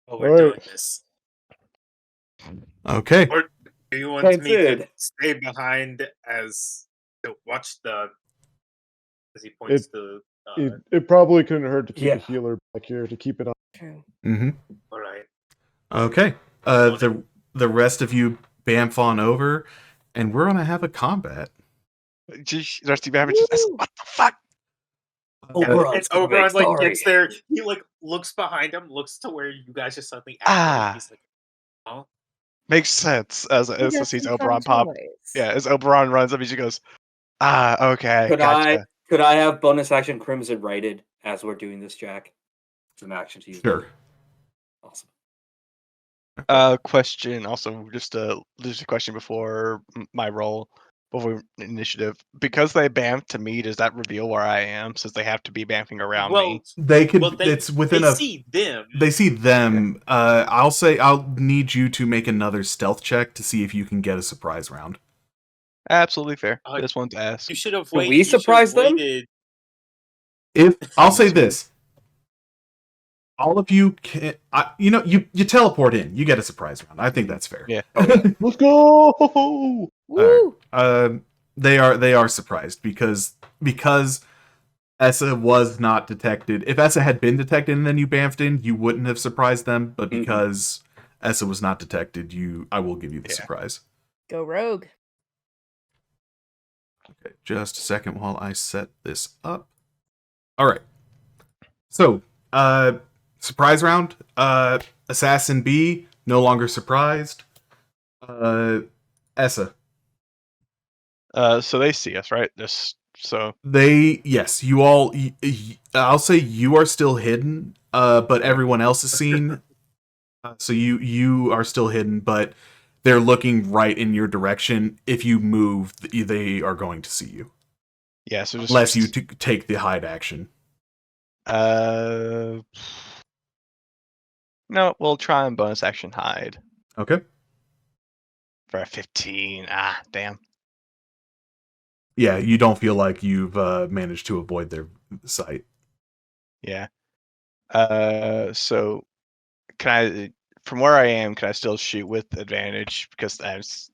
Oh, we're doing this. Okay. Or do you want me to stay behind as to watch the? As he points to. It probably couldn't hurt to keep a healer back here to keep it on. True. Mm-hmm. All right. Okay. The rest of you bamf on over, and we're gonna have a combat. Jeez, the rest of you have just what the fuck? Oberon like gets there. He like looks behind him, looks to where you guys just suddenly act. He's like, "Oh, makes sense." As he sees Oberon pop, as Oberon runs up, he just goes, okay. Could I have bonus action Crimson Righted as we're doing this, Jack? Some action to use. Sure. Awesome. Question. Also, just a question before my roll. before initiative, because they bamf to me, does that reveal where I am, since they have to be bamfing around me? They can. Well, it's within they a. see them. They see them. I'll need you to make another stealth check to see if you can get a surprise round. Absolutely fair. Just want to ask. You should have Can waited. we surprise them? Waited. If I'll say this, all of you can. You teleport in. You get a surprise round. I think that's fair. Yeah. Let's go! Woo! They are surprised because Essa was not detected. If Essa had been detected and then you bamfed in, you wouldn't have surprised them. But because Essa was not detected, I will give you the surprise. Go rogue. Okay, just a second while I set this up. All right. So, surprise round. Assassin B, no longer surprised. Essa. So they see us, right? Yes, you all. I'll say you are still hidden, but everyone else is seen. So you are still hidden, but they're looking right in your direction. If you move, they are going to see you. Yeah. So unless you take the hide action. No, we'll try and bonus action hide. Okay. For a 15. Ah, damn. Yeah, you don't feel like you've managed to avoid their sight. Yeah. So can I, from where I am, can I still shoot with advantage because that's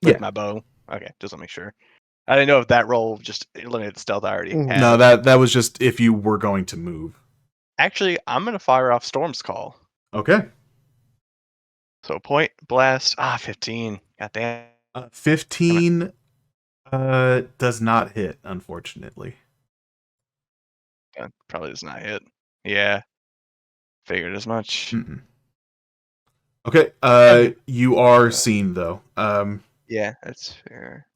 with my bow? Okay, just to make sure. I didn't know if that roll just eliminated stealth I already had. No, that was just if you were going to move. Actually, I'm gonna fire off Storm's Call. Okay. So point blast. 15. God damn. 15 does not hit, unfortunately. Probably does not hit. Yeah. Figured as much. Mm-mm. Okay. You are seen though. Yeah, that's fair.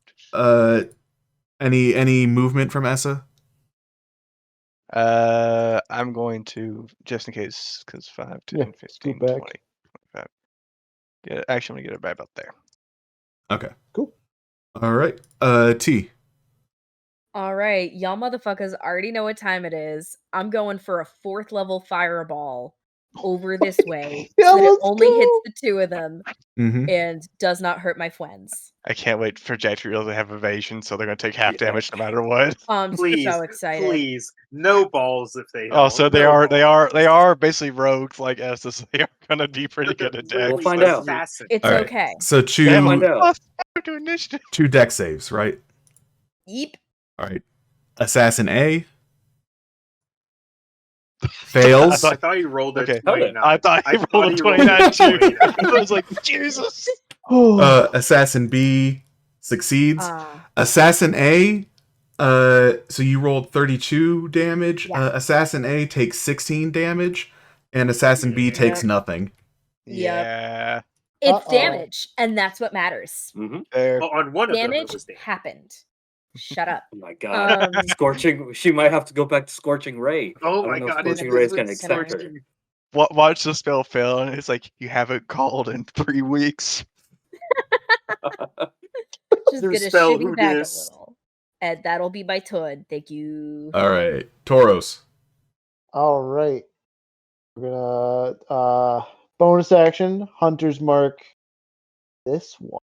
Any movement from Essa? I'm going to, just in case, because 5, 10, 15, 20, 25. Yeah, actually, I'm going to get it right about there. Okay. Cool. All right. T. All right, y'all motherfuckers already know what time it is. I'm going for a 4th level fireball over this way so that it only hits the 2 of them and does not hurt my friends. I can't wait for Jack to realize they have evasion, so they're going to take half damage no matter what. I'm so excited. Please, no balls if they. Oh, so they are basically rogues like us. So they are going to be pretty good at deck. We'll find out. It's right. okay. So two deck saves, right? Yep. All right. Assassin A fails. I thought you rolled a 29. I thought he rolled a 29 too. I was like, Jesus. Assassin B succeeds. Assassin A, so you rolled 32 damage. Yeah. Assassin A takes 16 damage, and Assassin B takes nothing. Yeah. It's damage, and that's what matters. Well, on one of them, it was Damage happened. Shut up. Oh my god. Scorching. She might have to go back to Scorching Ray. Oh I my don't know god. if Scorching Ray is going to accept her. Watch the spell fail, and it's like, you haven't called in 3 weeks. Just gonna shimmy back a little. And that'll be my turn. Thank you. All right. Tauros. All right. We're gonna bonus action, Hunter's Mark this one.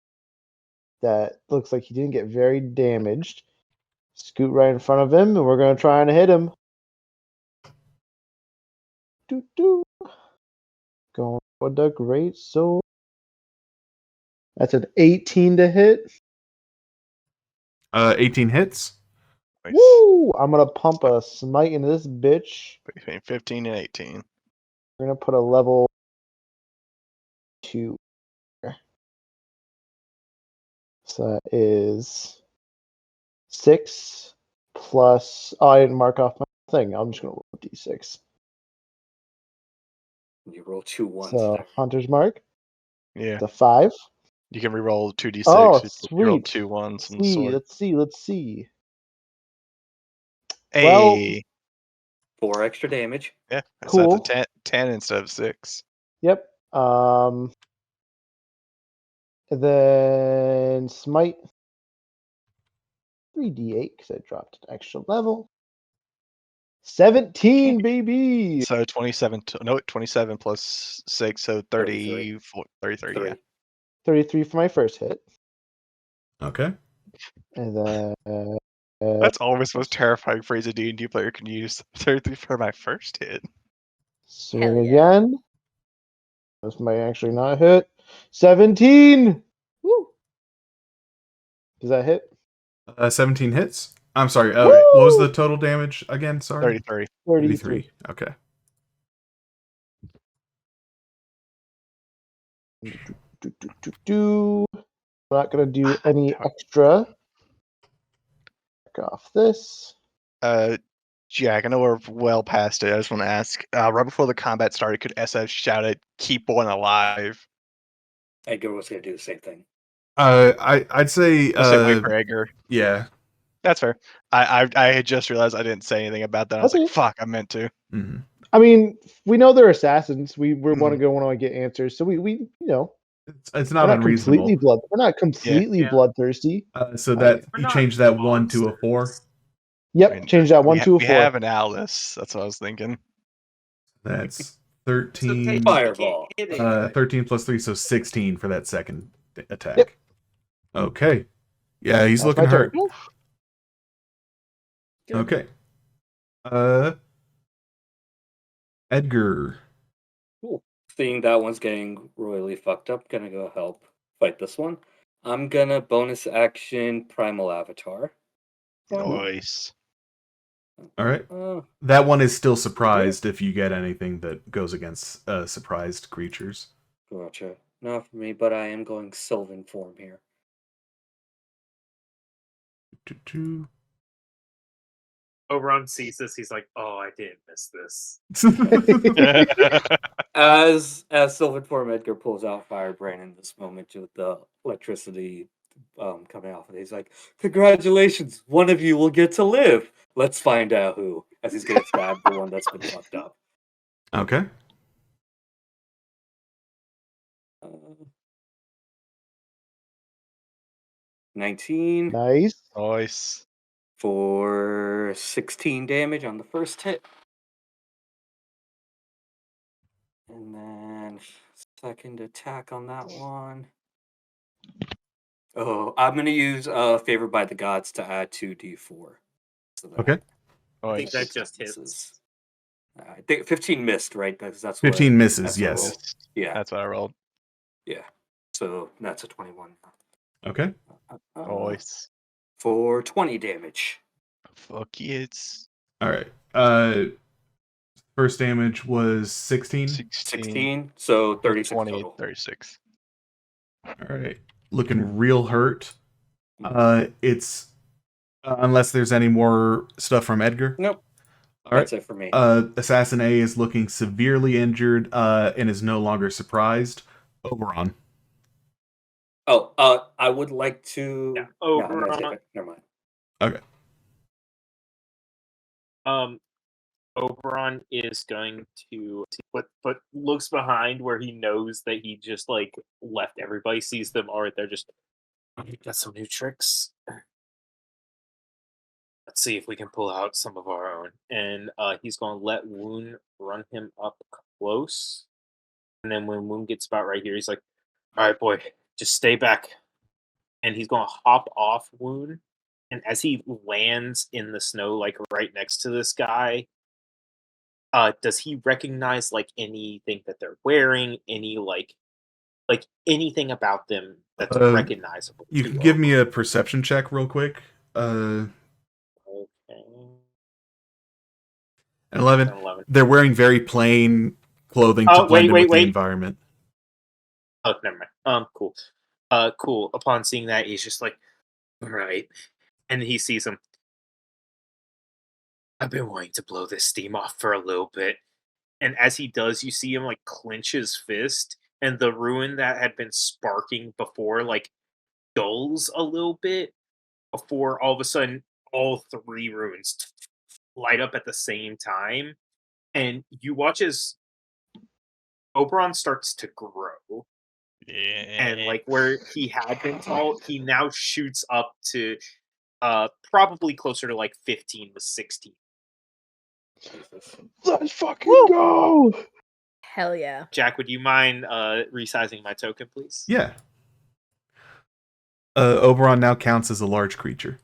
That looks like he didn't get very damaged. Scoot right in front of him, and we're gonna try and hit him. Going for the great sword. That's an 18 to hit. 18 hits. Nice. Woo! I'm gonna pump a smite into this bitch. Between 15 and 18. We're gonna put a level 2. So that is 6 plus. Oh, I didn't mark off my thing. I'm just gonna roll a d6. You roll 2 ones. So Hunter's Mark. Yeah. The 5. You can reroll 2d6. Oh, You roll sweet. 2 ones from the sword. Let's see. Hey. Well, 4 extra damage. Yeah. Cool. So that's a 10 instead of 6. Yep. And then smite. 3d8 because I dropped an extra level. 17, baby. So 27. 27 plus 6, so 33. 33. Yeah. 33 for my first hit, Okay. and then That's always the most terrifying phrase a D&D player can use. 33 for my first hit. swing Hell yeah. again. This might actually not hit. 17. Woo. Does that hit? 17 hits. I'm sorry. What was the total damage again? Sorry. 33. 33. Okay. I'm not gonna do any extra. Back off this. Jack, I know we're well past it. I just want to ask, right before the combat started, could SF shout out, "Keep one alive"? Edgar was going to do the same thing. I'd say The same way for Edgar. Yeah. That's fair. I had just realized I didn't say anything about that. I was like, fuck, I meant to. Mm-hmm. I mean, we know they're assassins. We want to go want to get answers, so we you know. It's not unreasonable. We're not completely bloodthirsty. So that you change that 1 to a 4. Yep, I mean, change that 1 to a 4. We have an Alice. That's what I was thinking. That's 13. Fireball. 13 plus 3, so 16 for that second attack. Yep. Okay. Yeah, he's looking hurt. Okay. Edgar. Cool. Seeing that one's getting royally fucked up, gonna go help fight this one. I'm gonna bonus action Primal Avatar. Nice. All right. That one is still surprised if you get anything that goes against surprised creatures. Gotcha. Not for me, but I am going Sylvan form here. Oberon sees this, he's like, "Oh, I didn't miss this." As Sylvan form, Edgar pulls out Firebrand in this moment with the electricity coming off of it. He's like, "Congratulations, one of you will get to live. Let's find out who." As he's gonna stab the one that's been fucked up. Okay. 19. Nice. For 16 damage on the first hit. And then second attack on that one. Oh, I'm going to use Favored by the Gods to add 2d4. So okay. I think that just hits. I think 15 missed, right? That's 15 misses, yes. Yeah. That's what I rolled. Yeah. So that's a 21. Okay. Nice. For 20 damage. Fuck yes. All right. First damage was 16. 16. So 36 20, total. 36. All right. Looking real hurt. It's unless there's any more stuff from Edgar. Nope. All right. That's it for me. Assassin A is looking severely injured and is no longer surprised. Oberon. Oh, I would like to. Yeah, Oberon. Never mind. Okay. Oberon is going to but looks behind where he knows that he just like left everybody, sees them all right there, just got some new tricks. Let's see if we can pull out some of our own. And he's going to let Woon run him up close. And then when Woon gets about right here, he's like, "All right, boy, just stay back." And he's going to hop off Woon. And as he lands in the snow, like right next to this guy, does he recognize like anything that they're wearing? Any like anything about them that's recognizable? You can give me a perception check real quick. Okay. 11. They're wearing very plain clothing to blend in with the environment. Oh, never mind. Cool. Cool. Upon seeing that, he's just like, all right. And he sees him. I've been wanting to blow this steam off for a little bit. And as he does, you see him like clench his fist, and the ruin that had been sparking before like dulls a little bit before all of a sudden all three ruins light up at the same time. And you watch as Oberon starts to grow. Yeah. And like where he had been tall, he now shoots up to Probably closer to like 15 to 16. Jesus. Let's fucking go! Hell yeah. Jack, would you mind resizing my token, please? Yeah. Oberon now counts as a large creature.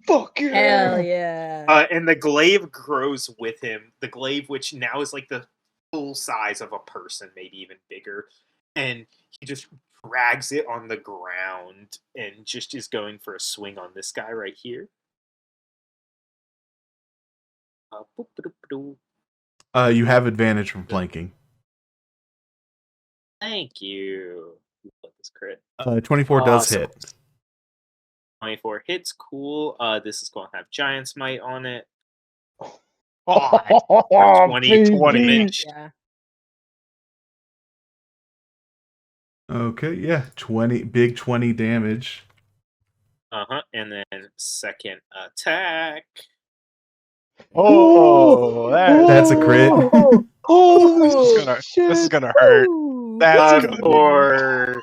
Fuck yeah! Hell yeah. And the glaive grows with him. The glaive, which now is like the full size of a person, maybe even bigger. And he just drags it on the ground and just is going for a swing on this guy right here. You have advantage from flanking. Thank you. Let this crit. 24 does Awesome. hit. 24 hits, cool. This is going to have Giant Smite on it. Oh, 20 damage. Yeah. Okay, yeah, 20 damage. And then second attack. Oh, that's a crit. Oh, this is gonna hurt. That's gonna for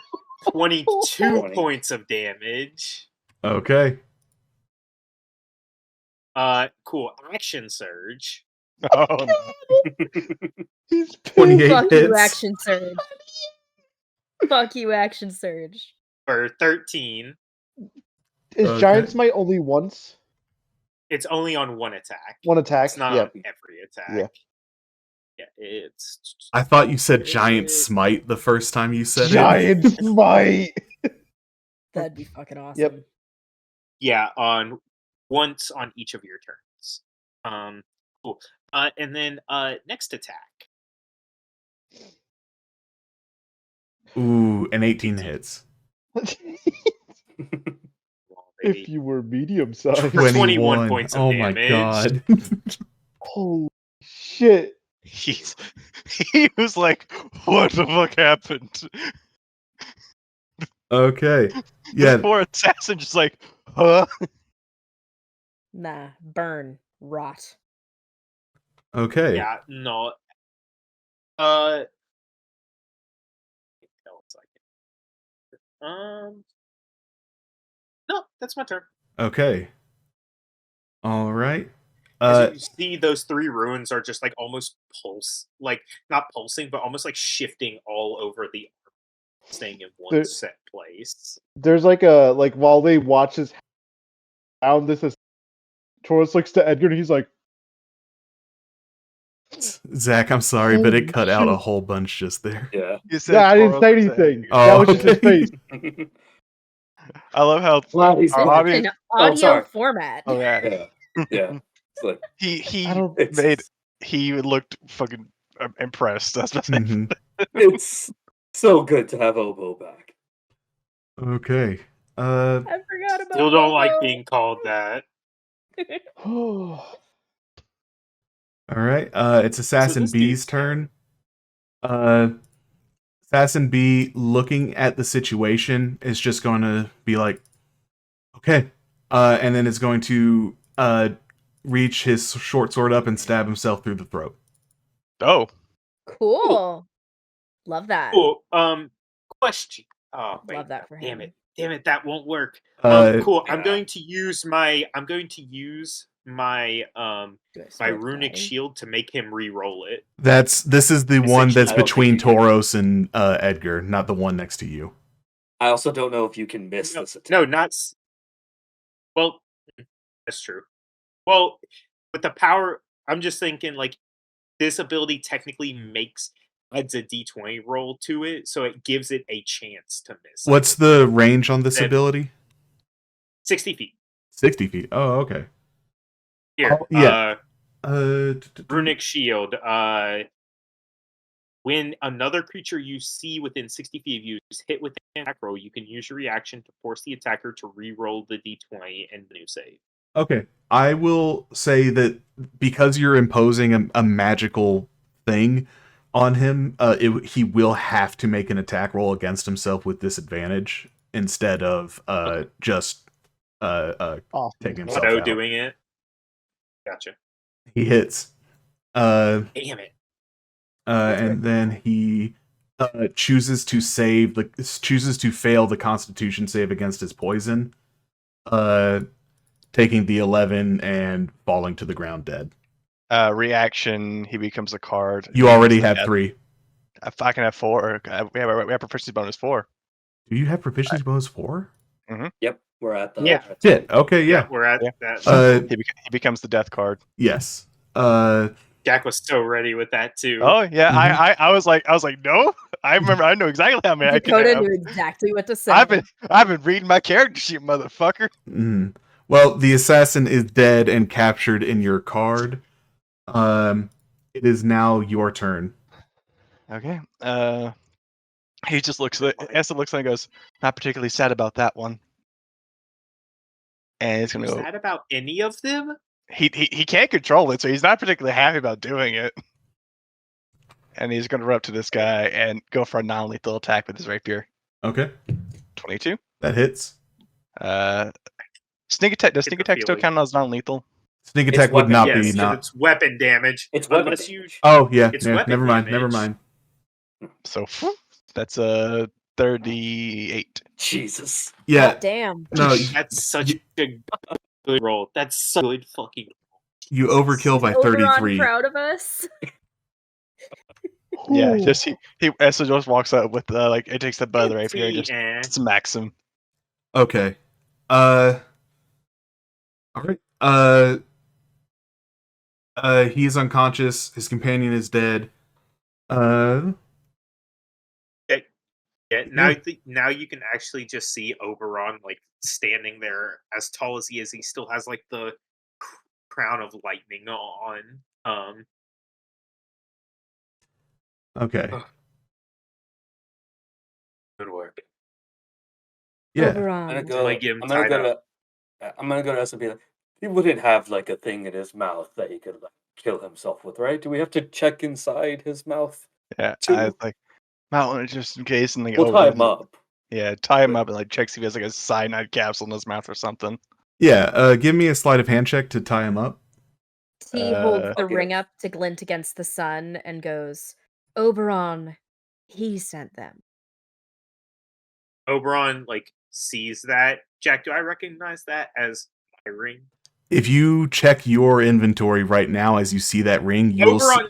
22 points of damage. Okay. Cool. Action surge. Oh no. He's 28 Fuck hits. you, Action Surge. Fuck you, Action Surge. For 13. Is Okay. Giant Smite only once? It's only on one attack. One attack? It's not Yeah. on every attack. Yeah, it's. I thought you said Giant Smite the first time you said Giant Smite! That'd be fucking awesome. Yep. Yeah, on once on each of your turns. Cool. And then next attack. it. Ooh, an 18 hits. If you were medium sized. 21 points of oh damage. my god. Holy shit. He was like, what the fuck happened? Okay. Yeah. The poor assassin just like, huh? Nah, burn, rot. Okay. Yeah, no. No, that's my turn. Okay. All right. As you see, those three ruins are just like almost not pulsing, but almost like shifting all over the arm, staying in one set place. There's like while they watch this down, this is Taurus looks to Edgar and he's like, Zach, I'm sorry, but it cut out a whole bunch just there. Yeah. I didn't say anything. That was just his face. I love how It's an audio format. Oh yeah. Yeah. It's like, he looked fucking impressed. That's what I'm saying. it's so good to have Obo back. Okay. I forgot about Still don't Obo. like being called that. All right. It's Assassin B's turn. Assassin B, looking at the situation, is just going to be like, okay. And then is going to reach his short sword up and stab himself through the throat. Oh. Cool. Love that. Cool. Question. Oh, wait. Love that for him. Damn it, that won't work. Yeah. Cool. I'm going to use my my runic shield to make him re-roll it. This is the one that's between Tauros and Edgar, not the one next to you. I also don't know if you can miss this attack. No, not. Well, that's true. Well, with the power, I'm just thinking like this ability technically adds a d20 roll to it, so it gives it a chance to miss. What's the range on this ability? 60 feet. 60 feet. Oh, okay. Here, yeah. Runic Shield. When another creature you see within 60 feet of you is hit with an attack roll, you can use your reaction to force the attacker to re-roll the d20 and the new save. Okay. I will say that because you're imposing a magical thing on him, he will have to make an attack roll against himself with disadvantage instead of just taking himself out. Doing it. Gotcha. He hits. Damn it. And then he chooses to fail the Constitution save against his poison. taking the 11 and falling to the ground dead. Reaction, he becomes a card. You already have 3. I can have 4. We have proficiency bonus 4. Do you have proficiency bonus 4? Yep, we're at the. Yeah. Shit. Okay, yeah. We're at Yeah. that. He becomes the death card. Yes. Jack was so ready with that too. Oh yeah, I was like no. I remember. I know exactly how many I can Dakota have. knew exactly what to say. I've been reading my character sheet, motherfucker. Well, the assassin is dead and captured in your card. It is now your turn. Okay. He just looks at Essa looks and goes, not particularly sad about that one. And he's gonna go. Sad about any of them? He can't control it, so he's not particularly happy about doing it. And he's gonna run up to this guy and go for a non-lethal attack with his rapier. Okay. 22. That hits. Sneak attack. Does sneak attack still count as non-lethal? Sneak attack would not yes, be not. It's weapon damage. It's weapon unless damage. you. Oh yeah. It's Yeah. weapon Never mind. damage. Never mind. So that's a 38. Jesus. Yeah. God damn. No. That's such a good roll. That's so good fucking. You overkill by Oberon 33. proud of us. Yeah, just he Essa just walks up with it takes the butt of the rapier and just smacks him. Okay. All right. He is unconscious. His companion is dead. Yeah, now you can actually just see Oberon standing there as tall as he is. He still has the crown of lightning on. Okay. Good work. Yeah. Oberon. I'm gonna go to S and be like, he wouldn't have a thing in his mouth that he could kill himself with, right? Do we have to check inside his mouth? Yeah, too? I was like, Mountain just in case, and We'll tie him up. Yeah, tie him up and check see if he has a cyanide capsule in his mouth or something. Yeah. Give me a sleight of hand check to tie him up. He holds the Okay. ring up to glint against the sun and goes, Oberon, he sent them. Oberon sees that. Jack, do I recognize that as my ring? If you check your inventory right now as you see that ring, you'll see.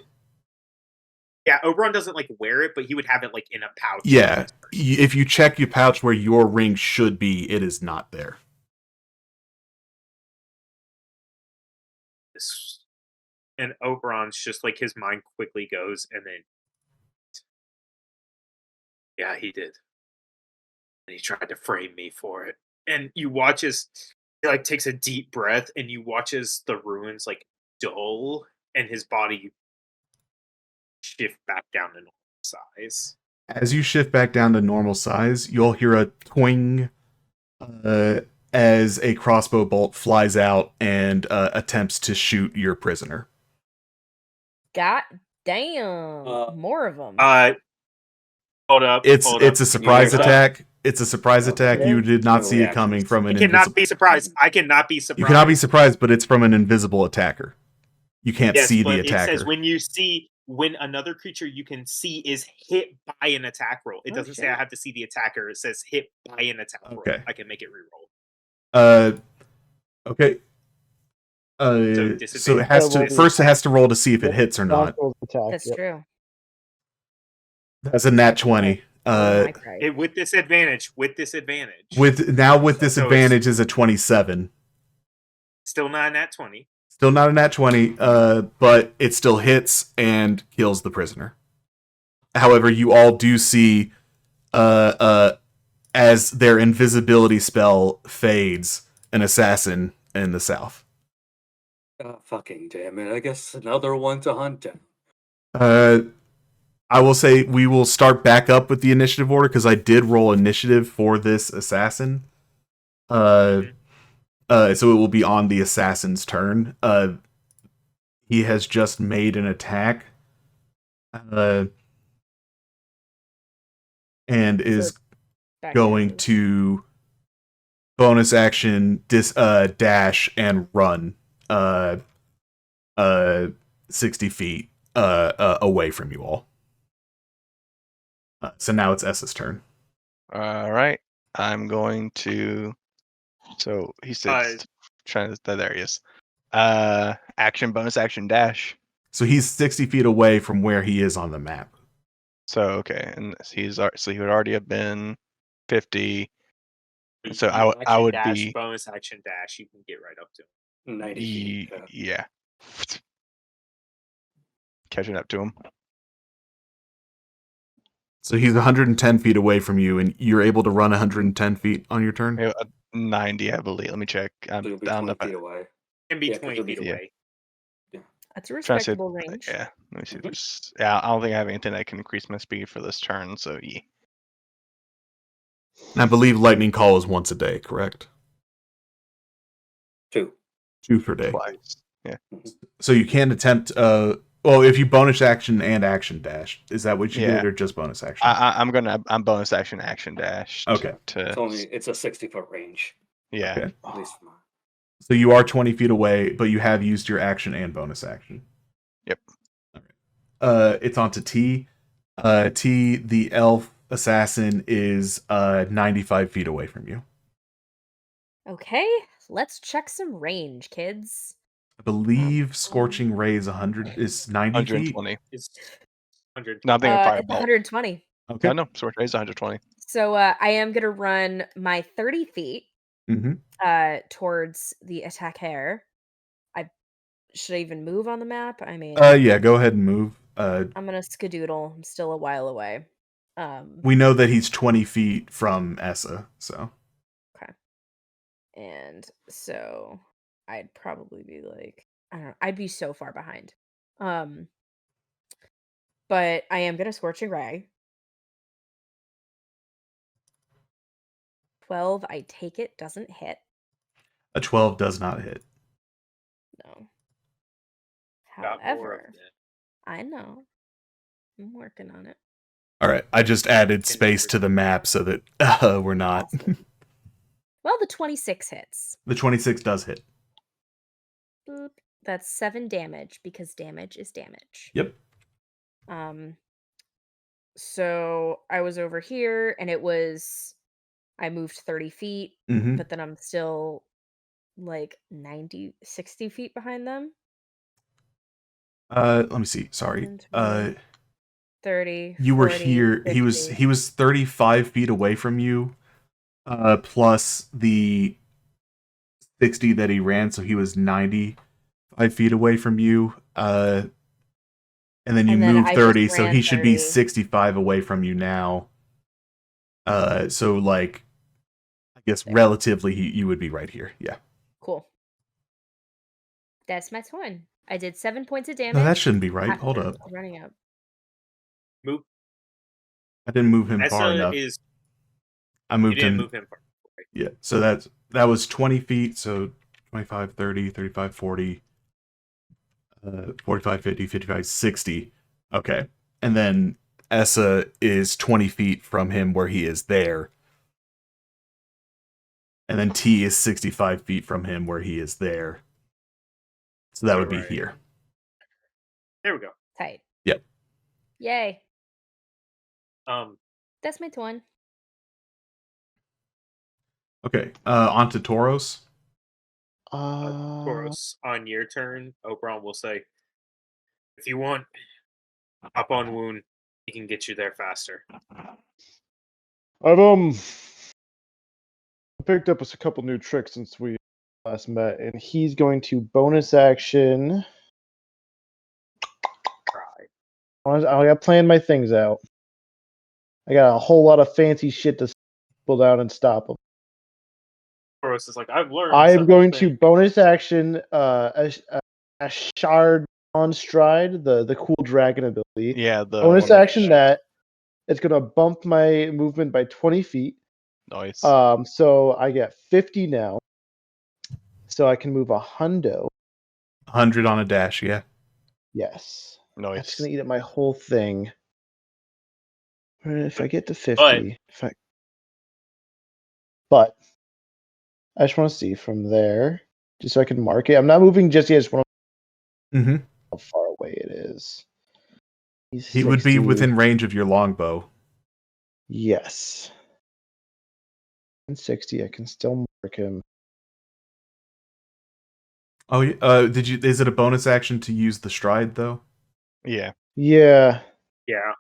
Yeah, Oberon doesn't wear it, but he would have it in a pouch. Yeah. If you check your pouch where your ring should be, it is not there. And Oberon's just his mind quickly goes, and then yeah, he did. And he tried to frame me for it. And you watch as he takes a deep breath, and you watch as the ruins dull, and his body shift back down to normal size. As you shift back down to normal size, you'll hear a twing as a crossbow bolt flies out and attempts to shoot your prisoner. God damn. More of them. Hold up. It's a surprise attack. It's a surprise attack. You did not see it coming from an invisible. I cannot be surprised. You cannot be surprised, but it's from an invisible attacker. You can't see the attacker. It says when another creature you can see is hit by an attack roll. It doesn't say I have to see the attacker. It says hit by an attack roll. I can make it reroll. Okay. So it has to first. It has to roll to see if it hits or not. That's true. That's a nat 20. With disadvantage. With disadvantage. With this advantage is a 27. Still not a nat 20. Still not a nat 20. But it still hits and kills the prisoner. However, you all do see, as their invisibility spell fades, an assassin in the south. Oh, fucking damn it. I guess another one to hunt down. I will say we will start back up with the initiative order because I did roll initiative for this assassin. So it will be on the assassin's turn. He has just made an attack. And is going to bonus action dash and run 60 feet away from you all. So now it's S's turn. All right. I'm going to. So he says There he is. Action, bonus action, dash. So he's 60 feet away from where he is on the map. So okay, and so he would already have been 50. So I Action would dash, be bonus action dash. You can get right up to him. 90 feet. yeah. Catching up to him. So he's 110 feet away from you, and you're able to run 110 feet on your turn? 90, I believe. Let me check. So you'll be 20 feet away. Can be Yeah, 'cause 20 you'll be- feet away. That's a Trying to say- respectable range. Yeah, let me see. Just I don't think I have anything that can increase my speed for this turn. So yeah. I believe lightning call is once a day, correct? 2. 2 per day. Twice. Yeah. So you can attempt. Well, if you bonus action and action dash, is that what you did, or just bonus action? I'm bonus action dash. Okay. It's a 60-foot range. Yeah. Okay. At least from So you are 20 feet away, but you have used your action and bonus action. Yep. All right. It's on to T. T, the elf assassin, is 95 feet away from you. Okay, let's check some range, kids. I believe Scorching Ray is 90 feet. 120. It's 100. No, I'm thinking It's fireball. 120. Okay. No, Sword Ray is 120. So I am gonna run my 30 feet towards the attacker. Should I even move on the map? I mean, Yeah, go ahead and move. I'm gonna skedoodle. I'm still a while away. We know that he's 20 feet from Essa, so. Okay. And so I'd probably be like, I don't know, I'd be so far behind. But I am gonna Scorching Ray. 12, I take it, doesn't hit. A 12 does not hit. No. Got more of However, it. I know. I'm working on it. All right, I just added space to the map so that we're not. Well, the 26 hits. The 26 does hit. Boop. That's 7 damage because damage is damage. Yep. So I was over here and I moved 30 feet, but then I'm still like 60 feet behind them. Let me see. Sorry. 30. You were 40, here. 50. He was 35 feet away from you, plus the 60 that he ran, so he was 95 feet away from you. And then you moved 30, so he should be 65 away from you now. So like, I guess relatively, you would be right here. Yeah. Cool. That's my turn. I did 7 points of damage. No, that shouldn't be right. Hold up. Running up. Move. I didn't move him far Essa enough. I moved you didn't him. move him far. Right? Yeah. So that was 20 feet. So 25, 30, 35, 40, 45, 50, 55, 60. Okay. And then Essa is 20 feet from him where he is there. And then T is 65 feet from him where he is there. So that would be here. There we go. Tight. Yep. Yay. That's my turn. Okay. On to Tauros. Tauros, on your turn, Oberon will say, if you want, hop on Wound. He can get you there faster. I've picked up a couple new tricks since we last met, and he's going to bonus action. I got planned my things out. I got a whole lot of fancy shit to pull down and stop them. Tauros is like, I've learned. I am going to bonus action a shard on stride, the cool dragon ability. Yeah, the bonus action that it's gonna bump my movement by 20 feet. Nice. So I get 50 now. So I can move 100 on a dash, yeah. Yes. Nice. I'm just gonna eat up my whole thing. If I get to 50, but I just want to see from there, just so I can mark it. I'm not moving just yet. I just want to how far away it is. He would be within range of your longbow. Yes. 160. I can still mark him. Oh, did you? Is it a bonus action to use the stride though? Yeah. Yeah. Yeah.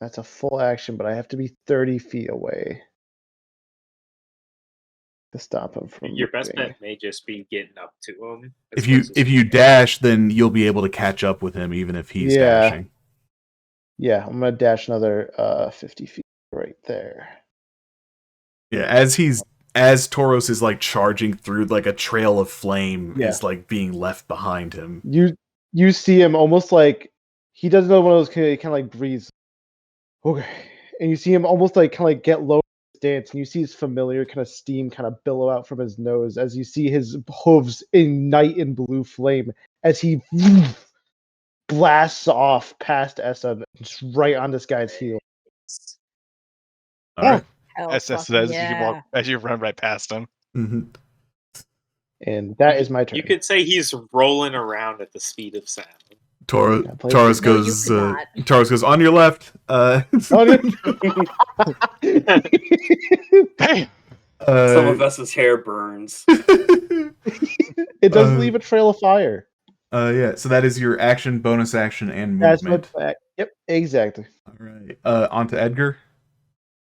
That's a full action, but I have to be 30 feet away to stop him from Your best moving. bet may just be getting up to him. If you dash, then you'll be able to catch up with him even if he's dashing. Yeah, I'm gonna dash another 50 feet right there. Yeah, as Tauros is like charging through, like a trail of flame is like being left behind him. You see him almost like he does another one of those kind of like breathes. Okay, and you see him almost like kind of like get low stance, and you see his familiar kind of steam kind of billow out from his nose as you see his hooves ignite in blue flame as he blasts off past Essa, just right on this guy's heel. All right. As you run right past him. Mm-hmm. And that is my turn. You could say he's rolling around at the speed of sound. Taurus goes. Taurus goes on your left. Bam! Some of S's hair burns. It does leave a trail of fire. Yeah. So that is your action, bonus action, and movement. Yep, exactly. All right. On to Edgar.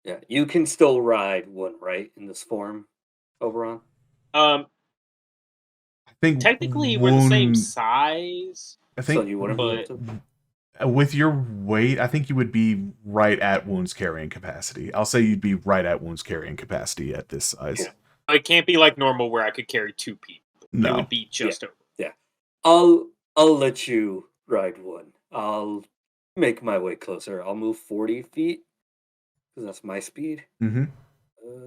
Yeah, you can still ride one, right, in this form, Oberon? I think technically we're the same size. I think so you wouldn't be able to? With your weight, I think you would be right at wounds carrying capacity. I'll say you'd be right at wounds carrying capacity at this size. Yeah. It can't be like normal where I could carry 2 people. No. It would be just over. Yeah. I'll let you ride one. I'll make my way closer. I'll move 40 feet because that's my speed. Mm-hmm.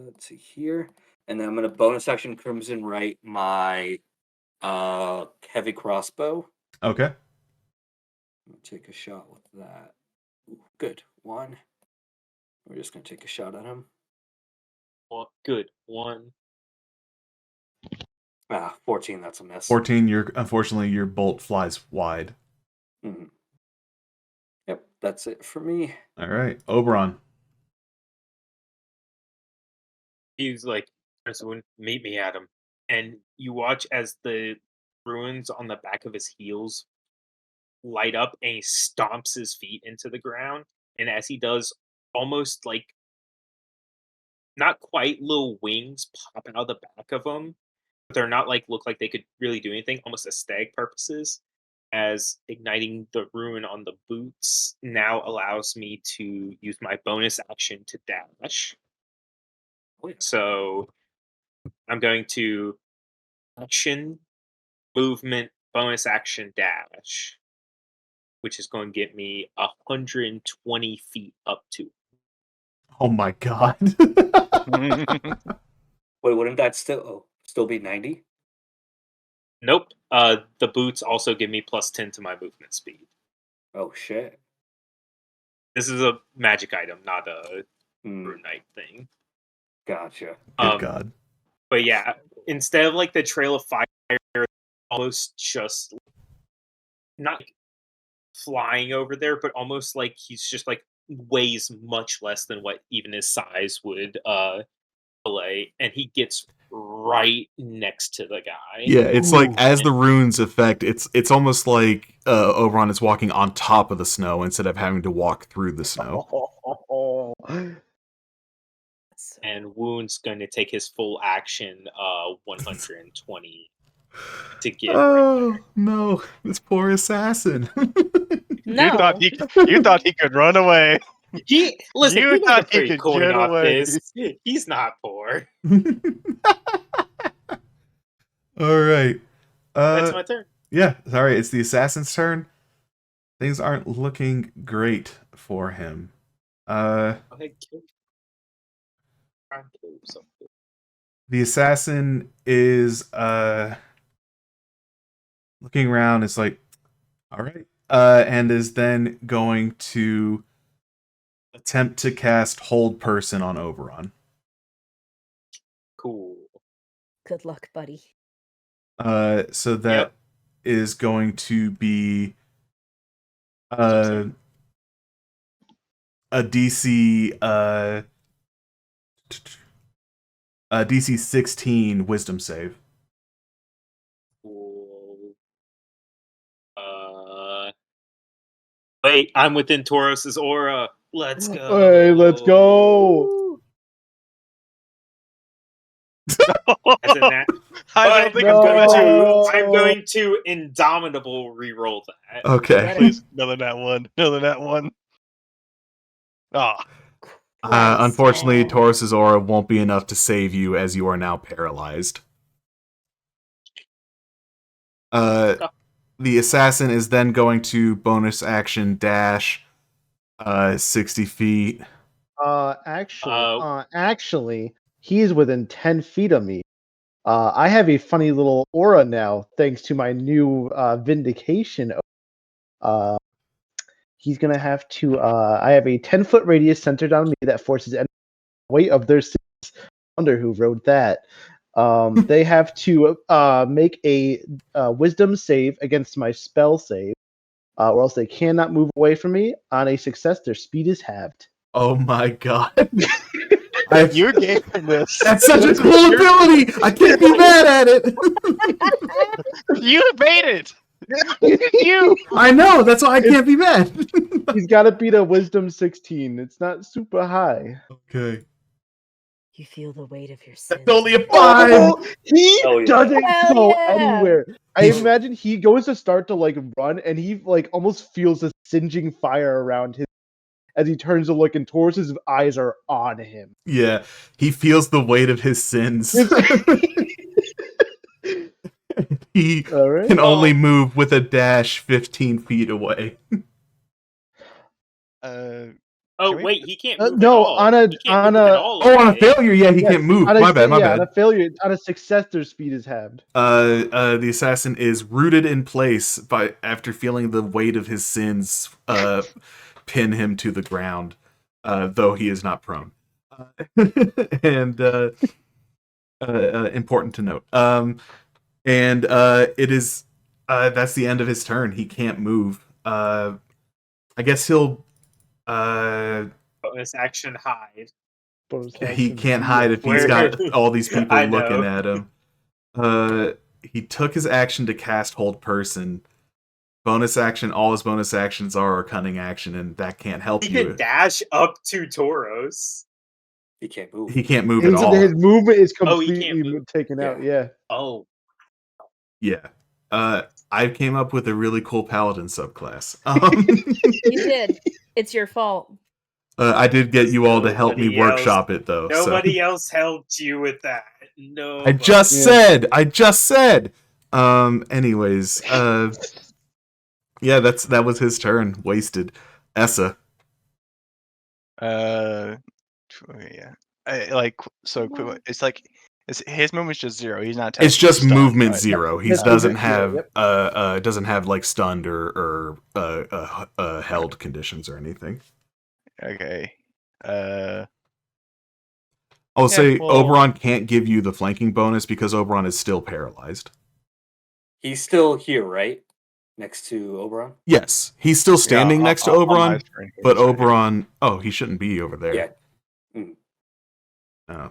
Let's see here. And then I'm going to bonus action Crimson Right my heavy crossbow. Okay. I'm going to take a shot with that. Ooh, good. 1. We're just going to take a shot at him. Well, good. 1. 14, that's a miss. 14, unfortunately, your bolt flies wide. Mm-hmm. Yep, that's it for me. All right. Oberon. He's like, meet me at him. And you watch as the runes on the back of his heels light up and he stomps his feet into the ground. And as he does, almost like not quite little wings pop out of the back of him, but they're not like look like they could really do anything, almost aesthetic purposes, as igniting the rune on the boots now allows me to use my bonus action to dash. So I'm going to action, movement, bonus action, dash, which is going to get me 120 feet up to. Oh my god. Wait, wouldn't that still be 90? Nope. The boots also give me plus 10 to my movement speed. Oh shit. This is a magic item, not a rune knight thing. Gotcha. Good god. But yeah, instead of like the trail of fire, almost just not flying over there, but almost like he's just like weighs much less than what even his size would delay, and he gets right next to the guy. Yeah, it's like as the runes affect, it's almost like Oberon is walking on top of the snow instead of having to walk through the snow. And Wound's going to take his full action, 120 to get. Oh no, this poor assassin. No. You thought he could run away. You thought he could get away. He's not poor. All right. That's my turn. Yeah, sorry, it's the assassin's turn. Things aren't looking great for him. Go ahead, kill. Try and kill something. The assassin is looking around. It's like, all right, and is then going to attempt to cast Hold Person on Oberon. Cool. Good luck, buddy. So that is going to be a DC DC 16 Wisdom save. Cool. Wait, I'm within Tauros's aura. Let's go. Hey, let's go. As in that. I But don't think I'm going to Indomitable re-roll that. Okay. Please, another that one. Another that one. Ah. Unfortunately, Taurus's aura won't be enough to save you as you are now paralyzed. The assassin is then going to bonus action dash 60 feet. Actually, he's within 10 feet of me. I have a funny little aura now, thanks to my new vindication. He's gonna have to. I have a 10-foot radius centered on me that forces any weight of their sins. Wonder who wrote that. They have to make a wisdom save against my spell save, or else they cannot move away from me. On a success, their speed is halved. Oh my god. You gave him this. That's such a cool ability! I can't be mad at it! You made it! You! I know, that's why I can't be mad! He's got to beat a wisdom 16. It's not super high. Okay. You feel the weight of your sins. That's only a 5! Oh, he doesn't Hell go yeah. anywhere. I imagine he goes to start to like run, and he like almost feels a singeing fire around his as he turns to look, and Taurus's eyes are on him. Yeah, he feels the weight of his sins. He can only move with a dash 15 feet away. Wait, he can't move no, at all. On a failure, yeah, he can't move. My bad. On a failure, on a success, their speed is halved. The assassin is rooted in place after feeling the weight of his sins pin him to the ground, though he is not prone. And important to note. And it is that's the end of his turn. He can't move. I guess he'll bonus action hide. He can't hide if he's got all these people looking at him. He took his action to cast Hold Person. Bonus action, all his bonus actions are a cunning action, and that can't help you. He can dash up to Tauros. He can't move. He can't move at all. His movement is completely taken out. Yeah. Oh. Yeah. I came up with a really cool paladin subclass. You did. It's your fault. I did get you all to help me workshop it, though. Nobody else helped you with that. No. I just said. Anyways, yeah, that was his turn. Wasted. Essa. Yeah. It's like his movement's just 0. He's not. It's just stunned, movement right? 0. He doesn't have doesn't have like stunned or held conditions or anything. Okay. I'll say Oberon can't give you the flanking bonus because Oberon is still paralyzed. He's still here, right? Next to Oberon? Yes. He's still standing next to Oberon, but Oberon... Oh, he shouldn't be over there. Yeah. Oh.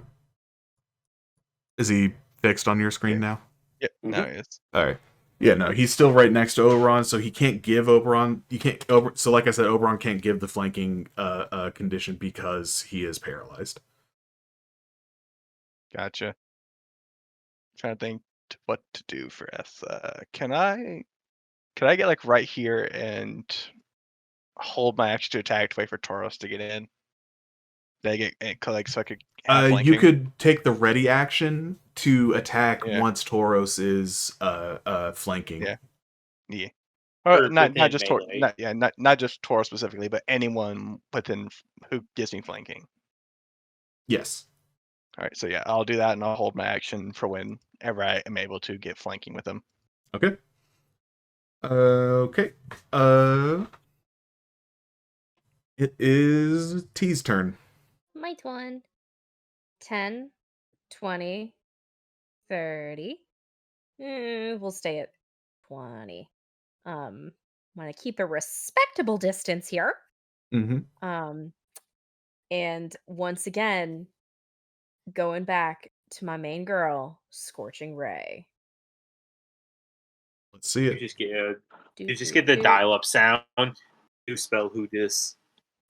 Is he fixed on your screen now? Yeah, no, he is. All right. Yeah, no, he's still right next to Oberon, so he can't give Oberon... So like I said, Oberon can't give the flanking condition because he is paralyzed. Gotcha. I'm trying to think what to do for Essa. Can I get like right here and hold my action to attack to wait for Tauros to get in? Did I get like so I could have you could take the ready action to attack once Tauros is flanking. Yeah. Or not just not just Tauros specifically, but anyone within who gives me flanking. Yes. All right, so yeah, I'll do that, and I'll hold my action for whenever I am able to get flanking with him. Okay. Okay. It is T's turn. My turn. 10, 20, 30. We'll stay at 20. I'm gonna keep a respectable distance here. Mm-hmm. And once again, going back to my main girl, Scorching Ray. Let's see You it. just get the dial-up sound. You spell who dis.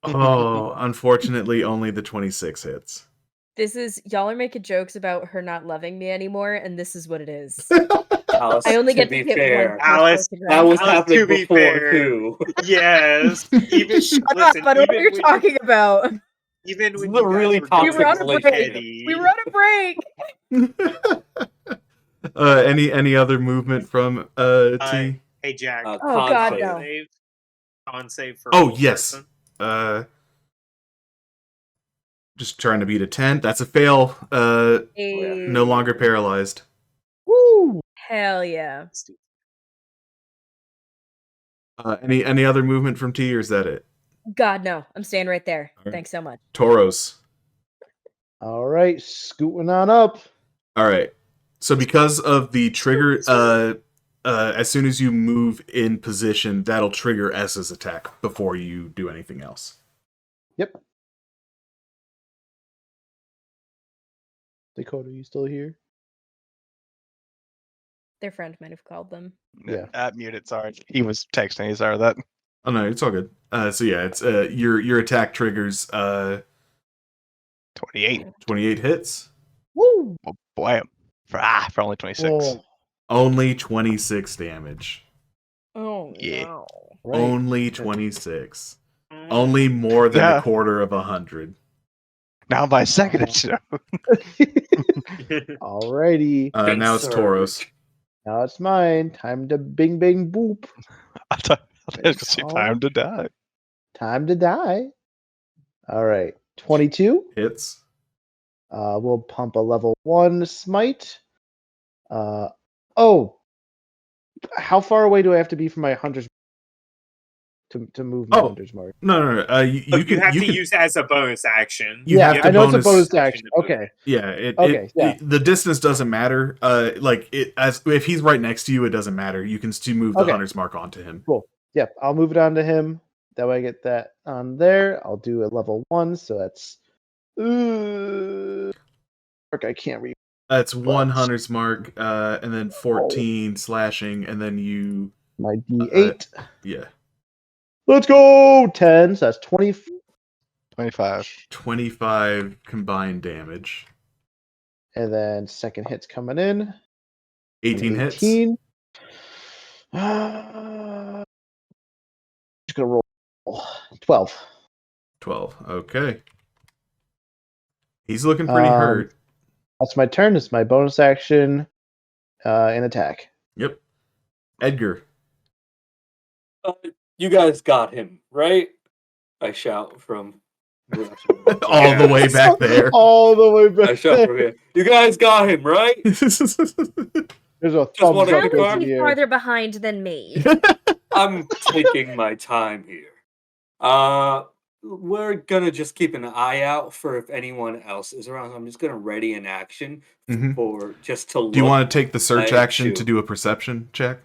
Oh, unfortunately, only the 26 hits. Y'all are making jokes about her not loving me anymore, and this is what it is. Alice, I only to get to be hit fair, one. Alice, that was Alice, happening to be before fair. too. Yes. Even Shut listen, up! I don't know what even you're when talking about. even This when is a you guys really were We toxic were on a getting break. petty. We were on a break. Any other movement from T? Hey Jack. Oh Con God, save. no. Con save for Oh a yes. person. Just trying to beat a 10. That's a fail. No longer paralyzed. Woo! Hell yeah. Any other movement from T, or is that it? God, no. I'm staying right there. All right. Thanks so much. Tauros. All right, scooting on up. All right. So because of the trigger, as soon as you move in position, that'll trigger S's attack before you do anything else. Yep. Dakota, you still here? Their friend might have called them. Yeah. Muted. Sorry, he was texting. He's sorry that. Oh no, it's all good. So yeah, it's your attack triggers 28. 28 hits. Woo! Oh, blam. For only 26. Oh, Only 26 damage. Oh Yeah. no. right. Only 26. Only more than a quarter of 100. Now by second it show. Alrighty. Now it's Tauros. Now it's mine. Time to bing bing boop. I thought it was time to die. Time to die. All right. 22. Hits. We'll pump a level 1 smite. Oh. How far away do I have to be from my hunter's to move my hunter's mark? No. You can use it as a bonus action. I know it's a bonus action. Okay. Yeah. Yeah. The distance doesn't matter. If he's right next to you, it doesn't matter. You can still move the hunter's mark onto him. Cool. Yep. I'll move it onto him. That way I get that on there. I'll do a level 1, so that's I can't read. That's 1 hunter's mark, and then 14 slashing, and then you my D8. Yeah. Let's go! 10, so that's 20. 25. 25 combined damage. And then second hit's coming in. 18 hits. Just gonna roll 12. 12. Okay. He's looking pretty hurt. That's my turn. It's my bonus action and attack. Yep. Edgar. You guys got him, right? I shout from all the way back there. All the way back I shout from here. You guys got him, right? There's a thumbs How up is he farther behind than me? I'm taking my time here. We're gonna just keep an eye out for if anyone else is around. I'm just gonna ready an action for just to look. Do you want to take the search like action to do a perception check?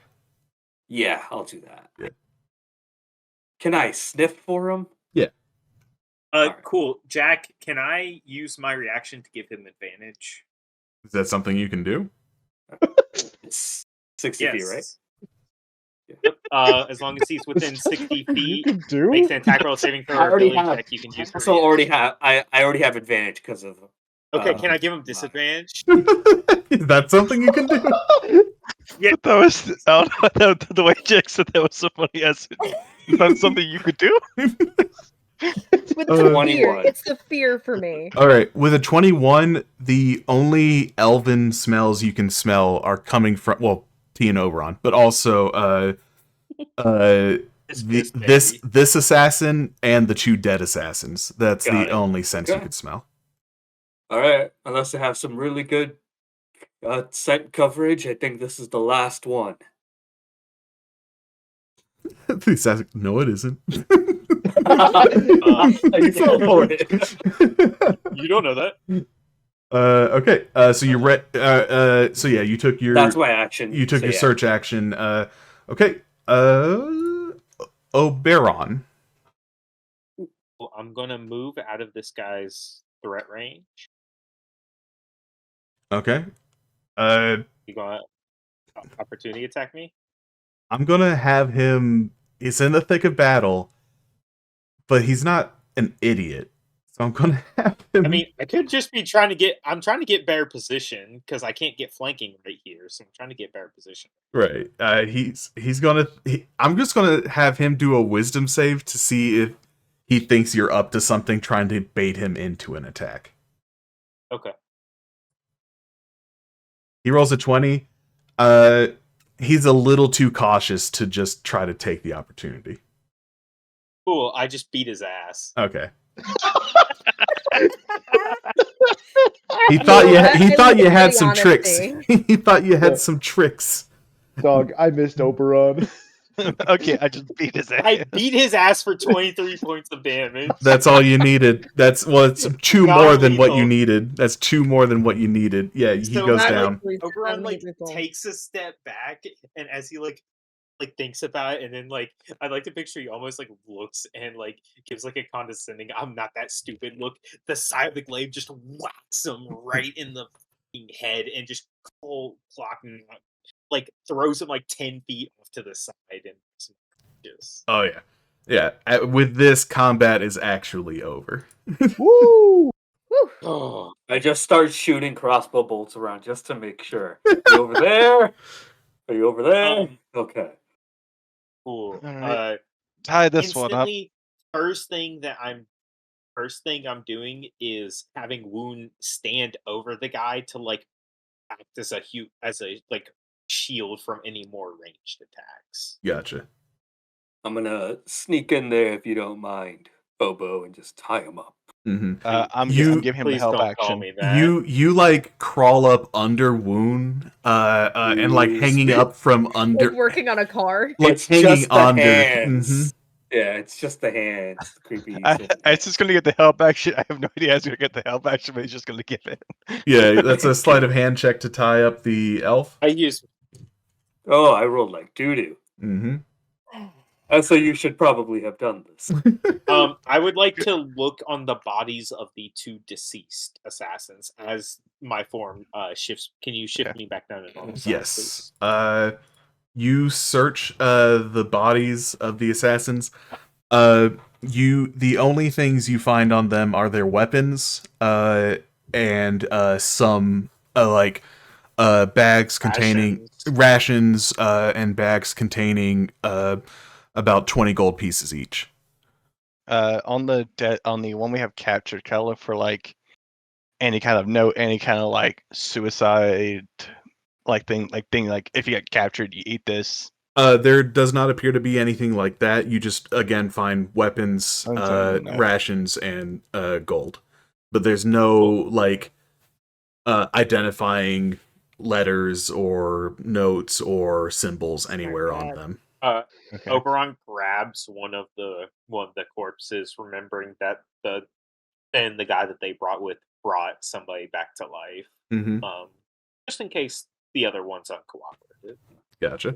Yeah, I'll do that. Yeah. Can I sniff for him? Yeah. Cool. Jack, can I use my reaction to give him advantage? Is that something you can do? It's 60 feet, right? Yep. As long as he's within 60 feet, do? makes an attack roll saving throw or ability check. You can use. So I already have advantage because of. Okay, can I give him disadvantage? Is that something you can do? Yeah, that was the way Jack said that was so funny. Yes, is that something you could do? With the fear, it's the fear for me. All right, with a 21, the only elven smells you can smell are coming from T and Oberon, but also this assassin and the 2 dead assassins. That's the only sense you could smell. All right, unless they have some really good scent coverage, I think this is the last one. The assassin, no, it isn't. You don't know that. Okay. So you so yeah, you took your. That's my action. You took your search action. Okay. Oberon. Well, I'm gonna move out of this guy's threat range. Okay. You gonna opportunity attack me? I'm gonna have him. He's in the thick of battle, but he's not an idiot. So I'm gonna have him. I mean, I could just be trying to get. I'm trying to get better position because I can't get flanking right here. So I'm trying to get better position. Right. He's gonna. I'm just gonna have him do a wisdom save to see if he thinks you're up to something, trying to bait him into an attack. Okay. He rolls a 20. He's a little too cautious to just try to take the opportunity. Cool. I just beat his ass. Okay. He thought you had some tricks. He thought you had some tricks. Dog, I missed Oberon. Okay, I just beat his ass. I beat his ass for 23 points of damage. That's all you needed. It's two more than what you needed. That's two more than what you needed. Yeah, he goes down. Oberon takes a step back, and as he thinks about it, and then I'd like to picture he almost looks and gives a condescending "I'm not that stupid" look. The side of the glaive just whacks him right in the head and just cold clocking, throws him 10 feet off to the side and just. Oh yeah. With this, combat is actually over. Woo! Oh, I just start shooting crossbow bolts around just to make sure. Are you over there? Are you over there? Okay. Cool. Right. Tie this one up. First thing I'm doing is having Wound stand over the guy to act as a shield from any more ranged attacks. Gotcha. I'm gonna sneak in there if you don't mind, Bobo, and just tie him up. Mm-hmm. I'm giving him the help action. You crawl up under Wound, and hanging up from under, working on a car. It's hanging just the under. hands. Mm-hmm. Yeah, it's just the hands. Creepy. It's just gonna get the help action. I have no idea how he's gonna get the help action, but he's just gonna give it. Yeah, that's a sleight of hand check to tie up the elf. Oh, I rolled like doo-doo. Mm-hmm. So you should probably have done this. I would like to look on the bodies of the two deceased assassins as my form shifts. Can you shift me back down to normal size, Yes. Please? You search the bodies of the assassins. The only things you find on them are their weapons, and some bags containing rations, and bags containing about 20 gold pieces each. On the one we have captured, can I look for any kind of note, any kind of suicide thing, if you get captured, you eat this. There does not appear to be anything like that. You just again find weapons, rations, and gold, but there's no identifying letters or notes or symbols anywhere on them. Okay. Oberon grabs one of the corpses, remembering that the guy that they brought somebody back to life. Mm-hmm. Just in case the other one's uncooperative. Gotcha.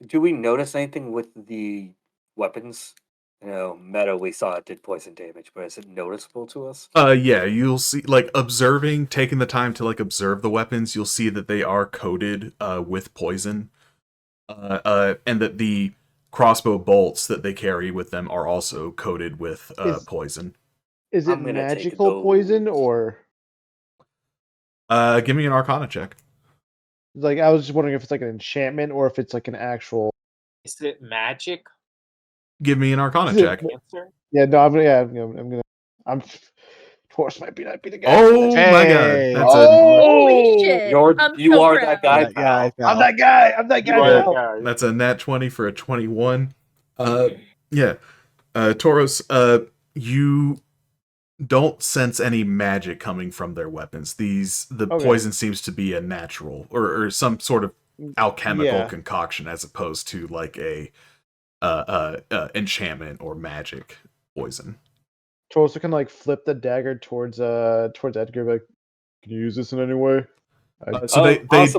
Do we notice anything with the weapons? Meta we saw it did poison damage, but is it noticeable to us? Yeah, you'll see, taking the time to observe the weapons, you'll see that they are coated with poison. And that the crossbow bolts that they carry with them are also coated with poison. Is it magical poison or? Give me an Arcana check. I was just wondering if it's an enchantment or if it's an actual. Is it magic? Give me an Arcana check. Yeah, no, I'm gonna. Taurus might be the guy. Oh my god! That's holy shit! You are that guy. I'm that guy. That's a nat 20 for a 21. Yeah. Tauros, you don't sense any magic coming from their weapons. Poison seems to be a natural or some sort of alchemical concoction, as opposed to a enchantment or magic poison. Taurus can flip the dagger towards Edgar. Can you use this in any way? So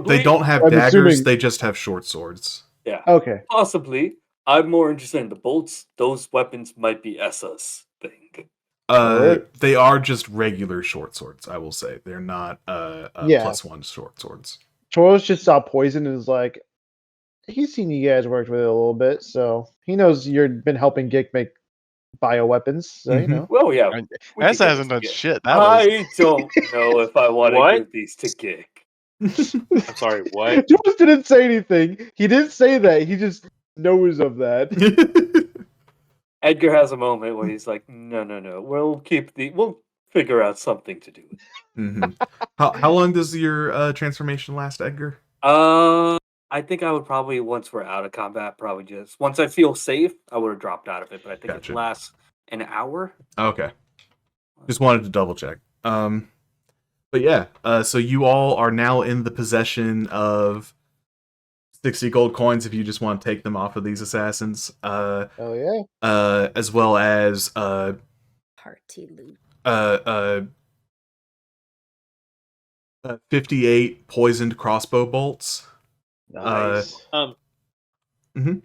they don't have daggers. They just have short swords. Yeah. Okay. Possibly. I'm more interested in the bolts. Those weapons might be Essa's thing. Alright. They are just regular short swords, I will say. They're not Yeah. +1 short swords. Choros just saw poison and is like, he's seen you guys worked with it a little bit, so he knows you've been helping Gick make bioweapons, so you know. Well, yeah. we Essa could give hasn't this done to Gick. shit. That was I don't know if I want to What? give these to Gick. I'm sorry, what? Choros didn't say anything. He didn't say that. He just knows of that. Edgar has a moment where he's like, no. We'll figure out something to do with it. How long does your transformation last, Edgar? I think I would probably, once we're out of combat, probably just, once I feel safe, I would have dropped out of it, but I think Gotcha. it lasts an hour. Okay. Just wanted to double check. But yeah, so you all are now in the possession of 60 gold coins if you just want to take them off of these assassins. Oh yeah. As well as Party loot. 58 poisoned crossbow bolts. Nice. Mhm.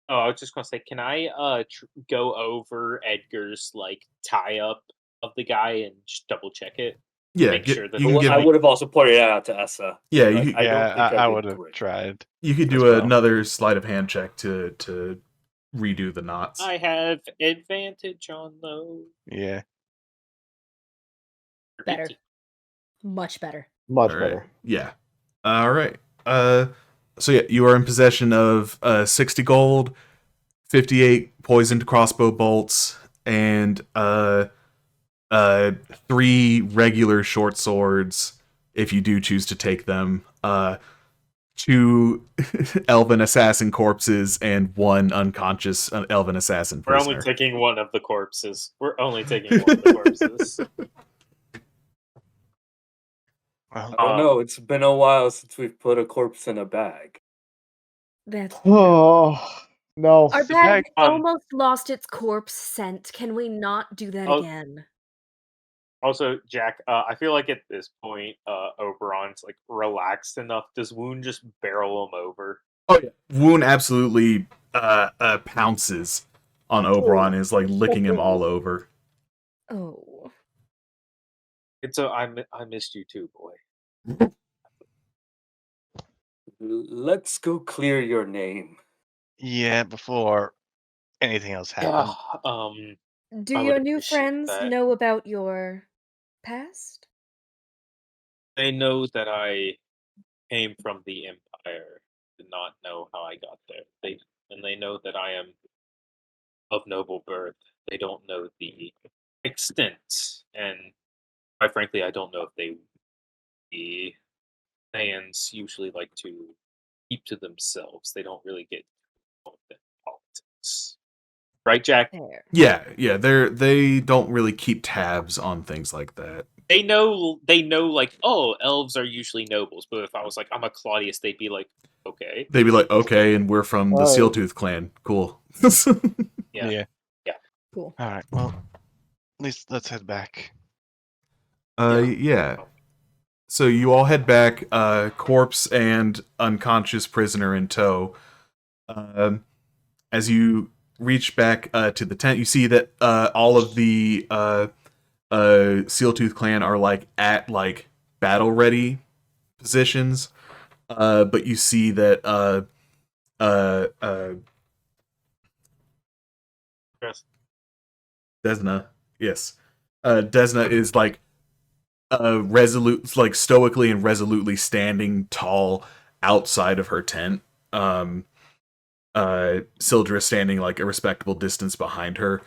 Oh, I was just gonna say, can I go over Edgar's like tie up of the guy and just double check it? Yeah, Make sure that you can give I me, would have also pointed that out to Essa. yeah, but you, I don't think I did would have great. tried. you could as do well. another sleight of hand check to redo the knots. I have advantage on those. Yeah. Better. Much better. Much All right. better. Yeah. All right. So yeah, you are in possession of 60 gold, 58 poisoned crossbow bolts, and 3 regular short swords if you do choose to take them. 2 elven assassin corpses and 1 unconscious elven assassin We're prisoner. only taking one of the corpses. We're only taking one of the corpses. Well, I don't know. It's been a while since we've put a corpse in a bag. That's Oh no. our The bag bag- almost lost its corpse scent. Can we not do that Oh. again? Also, Jack, I feel like at this point, Oberon's like relaxed enough. Does Wound just barrel him over? Oh yeah, Wound absolutely pounces on Oberon, is like licking him all over. Oh. It's a I missed you too, boy. Let's go clear your name. Yeah, before anything else happened. Do I your would new appreciate friends that. know about your past? They know that I came from the Empire. Did not know how I got there. They know that I am of noble birth. They don't know the extent, and quite frankly, I don't know if the fans usually like to keep to themselves. They don't really get involved in politics, right, Jack? There. Yeah, they don't really keep tabs on things like that. They know, like, oh, elves are usually nobles. But if I was like, I'm a Claudius, they'd be like, okay, They'd be like, okay, and we're from the Oh. Sealtooth clan. Cool. yeah. Cool. All right. Well, at least let's head back. Yeah. So you all head back, corpse and unconscious prisoner in tow. As you reach back to the tent, you see that all of the Sealtooth clan are like at like battle ready positions. But you see that Yes. Desna, yes, Desna is like resolute, like stoically and resolutely standing tall outside of her tent. Sildra standing like a respectable distance behind her.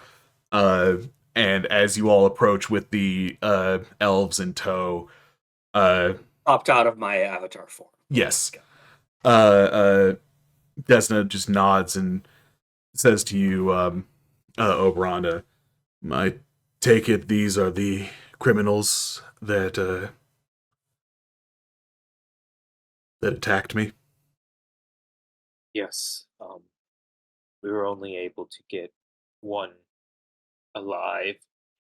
And as you all approach with the elves in tow, Popped out of my avatar form. yes, Desna just nods and says to you, Oberon, I take it these are the criminals that that attacked me. Yes. We were only able to get one alive,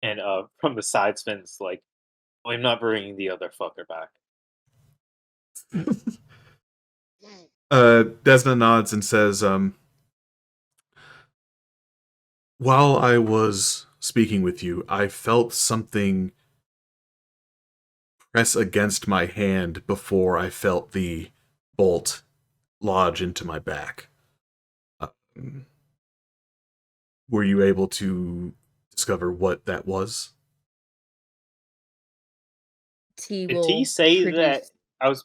and from the side Sven's like, I'm not bringing the other fucker back. Desna nods and says, while I was speaking with you, I felt something press against my hand before I felt the bolt lodge into my back. Were you able to discover what that was? T Did T will say that? produce. I was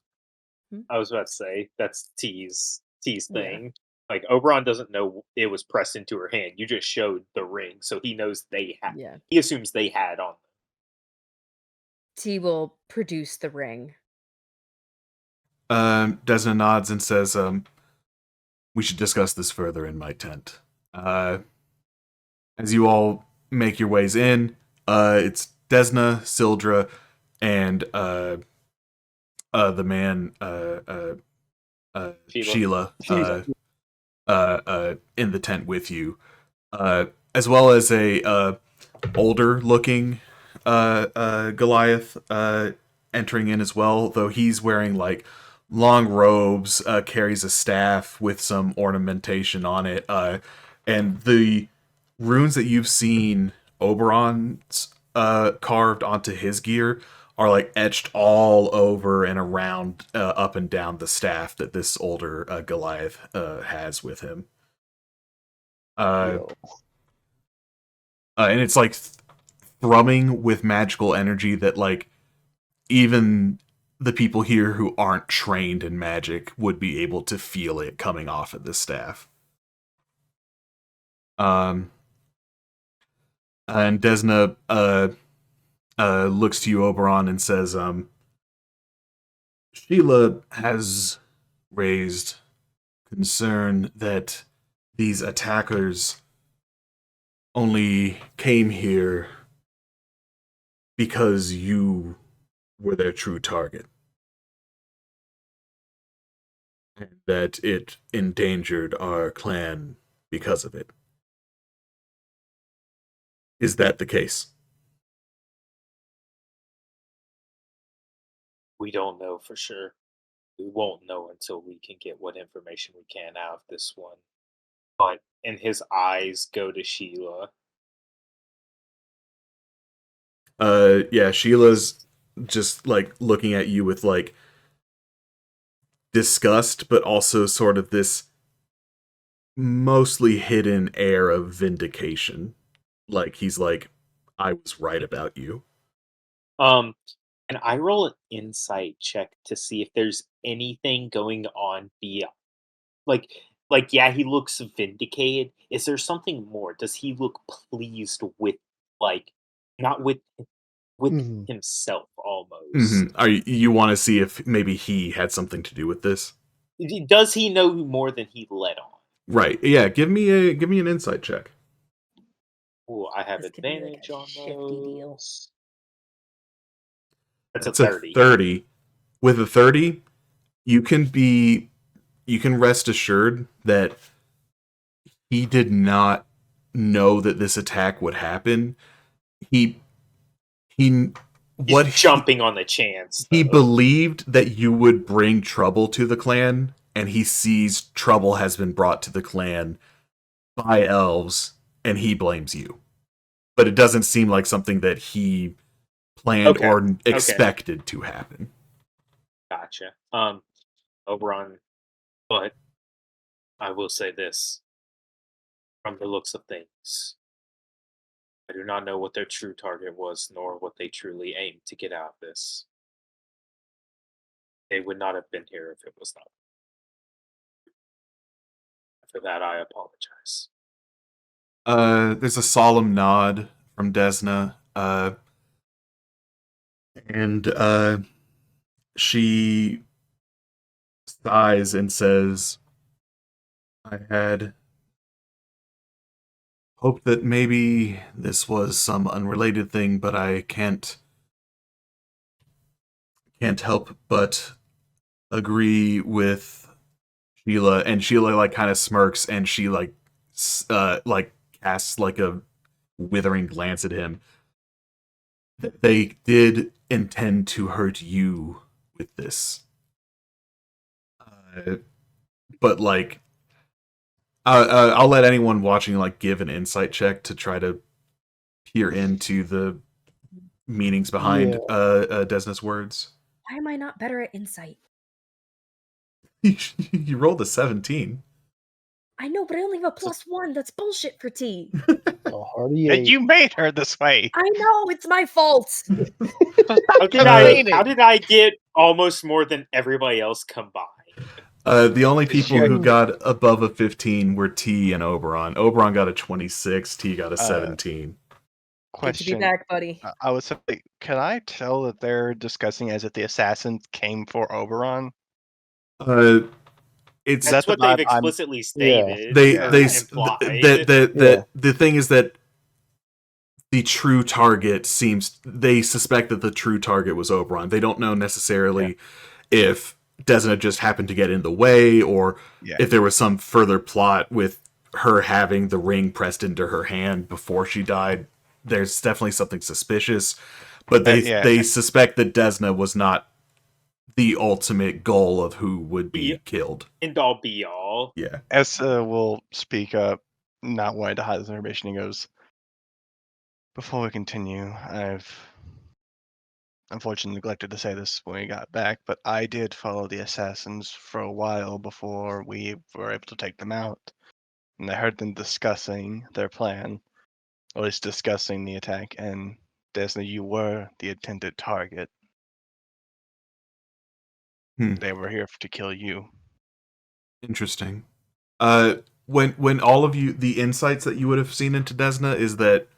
Hmm? I was about to say that's T's Yeah. thing. Like Oberon doesn't know it was pressed into her hand. You just showed the ring, so he knows they had. Yeah. He assumes they had on them. T will produce the ring. Desna nods and says, we should discuss this further in my tent. As you all make your ways in, it's Desna, Sildra, and the man, Sheila. Sheila, in the tent with you, as well as a older looking Goliath entering in as well, though he's wearing like long robes, carries a staff with some ornamentation on it, and the runes that you've seen Oberon's carved onto his gear are like etched all over and around, up and down the staff that this older Goliath has with him. Yo. And it's like thrumming with magical energy that like even the people here who aren't trained in magic would be able to feel it coming off of this staff. And Desna looks to you, Oberon, and says, Sheila has raised concern that these attackers only came here because you were their true target. And that it endangered our clan because of it. Is that the case? We don't know for sure. We won't know until we can get what information we can out of this one. But and his eyes go to Sheila. Yeah, Sheila's just like looking at you with like disgust, but also sort of this mostly hidden air of vindication. Like he's like, I was right about you. And I roll an insight check to see if there's anything going on beyond like yeah, he looks vindicated. Is there something more? Does he look pleased with like not with Mhm. himself almost? Mm-hmm. You want to see if maybe he had something to do with this? Does he know more than he let on? Right. Yeah. Give me an insight check. Ooh, I have This could be like advantage a on shifty deal. those. That's a It's a 30. 30. With a 30, you can rest assured that he did not know that this attack would happen. He He's what jumping on the chance. he though. believed that you would bring trouble to the clan, and he sees trouble has been brought to the clan by elves, and he blames you. But it doesn't seem like something that he planned Okay. or expected to happen. Gotcha. Oberon, but I will say this. From the looks of things, I do not know what their true target was, nor what they truly aimed to get out of this. They would not have been here if it was not. For that, I apologize. There's a solemn nod from Desna, and she sighs and says, I had hoped that maybe this was some unrelated thing, but I can't help but agree with Sheila. And Sheila like kind of smirks, and she like casts like a withering glance at him. They did intend to hurt you with this, but like I'll let anyone watching like give an insight check to try to peer into the meanings behind Desna's words. Why am I not better at insight? You rolled a 17. I know, but I only have a +1. That's bullshit for T. And you made her this way. I know, it's my fault. How did I get almost more than everybody else combined? The only people who got above a 15 were T and Oberon. Oberon got a 26. T got a 17. Question. Good to be back, buddy. I would say, can I tell that they're discussing as if the assassins came for Oberon? That's what they've explicitly stated. The thing is that the true target they suspect that the true target was Oberon. They don't know necessarily if Desna just happened to get in the way, or if there was some further plot with her having the ring pressed into her hand before she died. There's definitely something suspicious, but they suspect that Desna was not the ultimate goal of who would be killed. End all be all. Yeah. Essa will speak up, not wanting to hide this information. He goes, before we continue, I've unfortunately neglected to say this when we got back, but I did follow the assassins for a while before we were able to take them out. And I heard them discussing their plan, or at least discussing the attack, and Desna, you were the intended target. They were here to kill you. Interesting. When all of you, the insights that you would have seen into Desna is that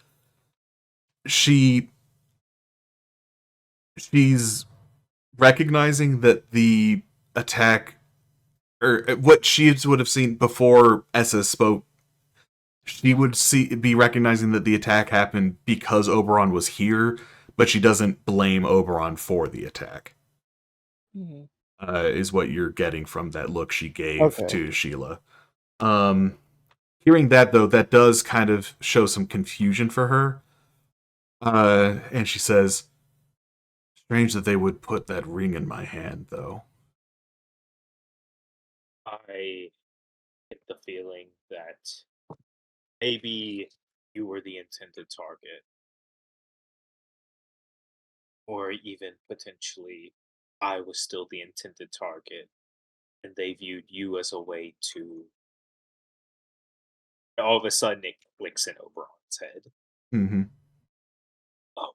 she's recognizing that the attack, or what she would have seen before Essa spoke, she would be recognizing that the attack happened because Oberon was here, but she doesn't blame Oberon for the attack. Mm-hmm. Is what you're getting from that look she gave to Sheila. Hearing that, though, that does kind of show some confusion for her. And she says, strange that they would put that ring in my hand, though. I get the feeling that maybe you were the intended target. Or even potentially I was still the intended target, and they viewed you as a way to. All of a sudden, it clicks in Oberon's head. Mm-hmm. Oh.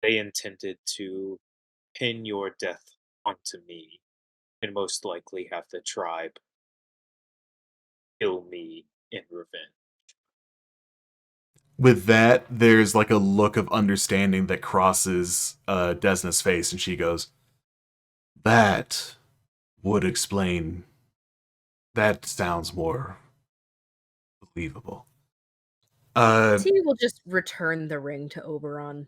They intended to pin your death onto me, and most likely have the tribe kill me in revenge. With that, there's like a look of understanding that crosses Desna's face, and she goes, that would explain. That sounds more believable. T will just return the ring to Oberon.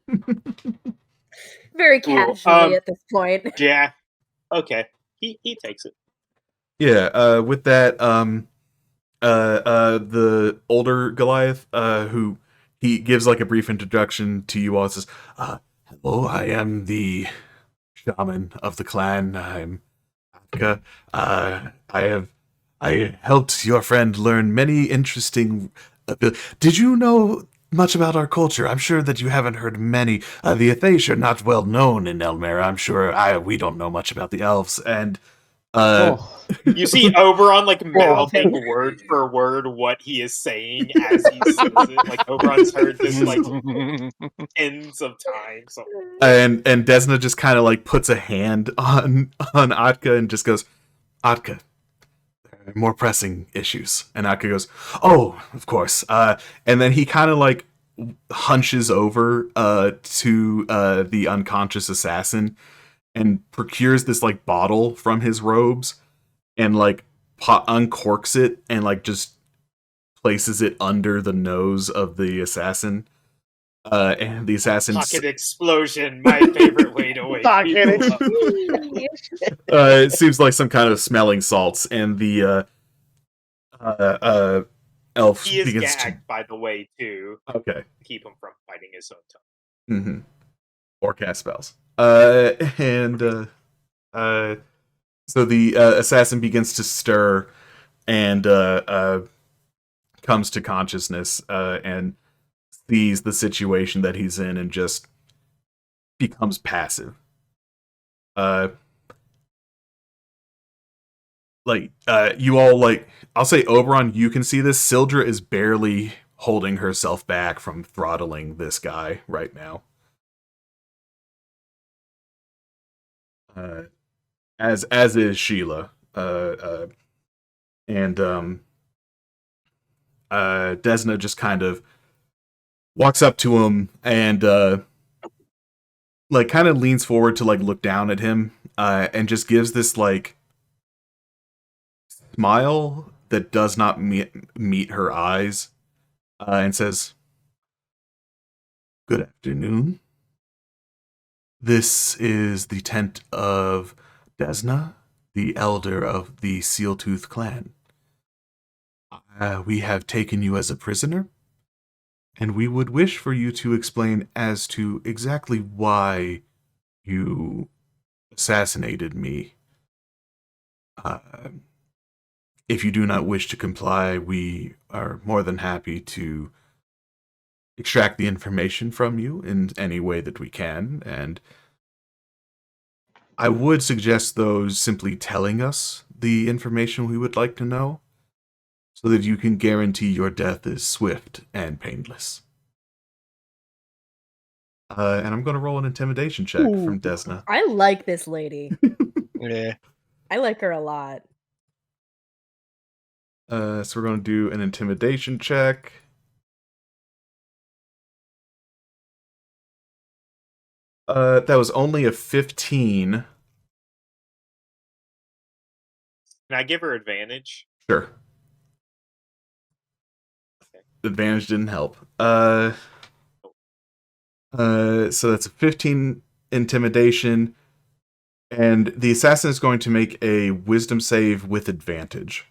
Very casually at this point. Yeah. Okay. He takes it. Yeah, with that, the older Goliath, who he gives like a brief introduction to you all, says, hello, I am the shaman of the clan. I'm Atka. I helped your friend learn many interesting Did you know much about our culture? I'm sure that you haven't heard many. The Athais are not well known in Elmera. I'm sure we don't know much about the elves. And you see Oberon like mouthing word for word what he is saying as he says it. Like Oberon's heard this like tens of times. And Desna just kind of like puts a hand on Atka and just goes, Atka, more pressing issues. And Atka goes, oh, of course. And then he kind of like hunches over to the unconscious assassin and procures this like bottle from his robes and like uncorks it and like just places it under the nose of the assassin. And the assassin pocket explosion, my favorite way to wake people up. It seems like some kind of smelling salts, and the elf he is begins gagged, by the way, too. Okay. To keep him from biting his own tongue. Mm-hmm. Or cast spells. So the assassin begins to stir, and comes to consciousness and sees the situation that he's in and just becomes passive. You all, like, I'll say Oberon, you can see this. Sildra is barely holding herself back from throttling this guy right now. As is Sheila. And Desna just kind of walks up to him and like kind of leans forward to like look down at him and just gives this like smile that does not meet her eyes and says, "Good afternoon. This is the tent of Desna, the elder of the Sealtooth clan. We have taken you as a prisoner, and we would wish for you to explain as to exactly why you assassinated me. If you do not wish to comply, we are more than happy to extract the information from you in any way that we can, and I would suggest, though, simply telling us the information we would like to know, so that you can guarantee your death is swift and painless." And I'm going to roll an intimidation check from Desna. I like this lady. Yeah. I like her a lot. So we're going to do an intimidation check. That was only a 15. Can I give her advantage? Sure. Okay. Advantage didn't help. So that's a 15 intimidation, and the assassin is going to make a wisdom save with advantage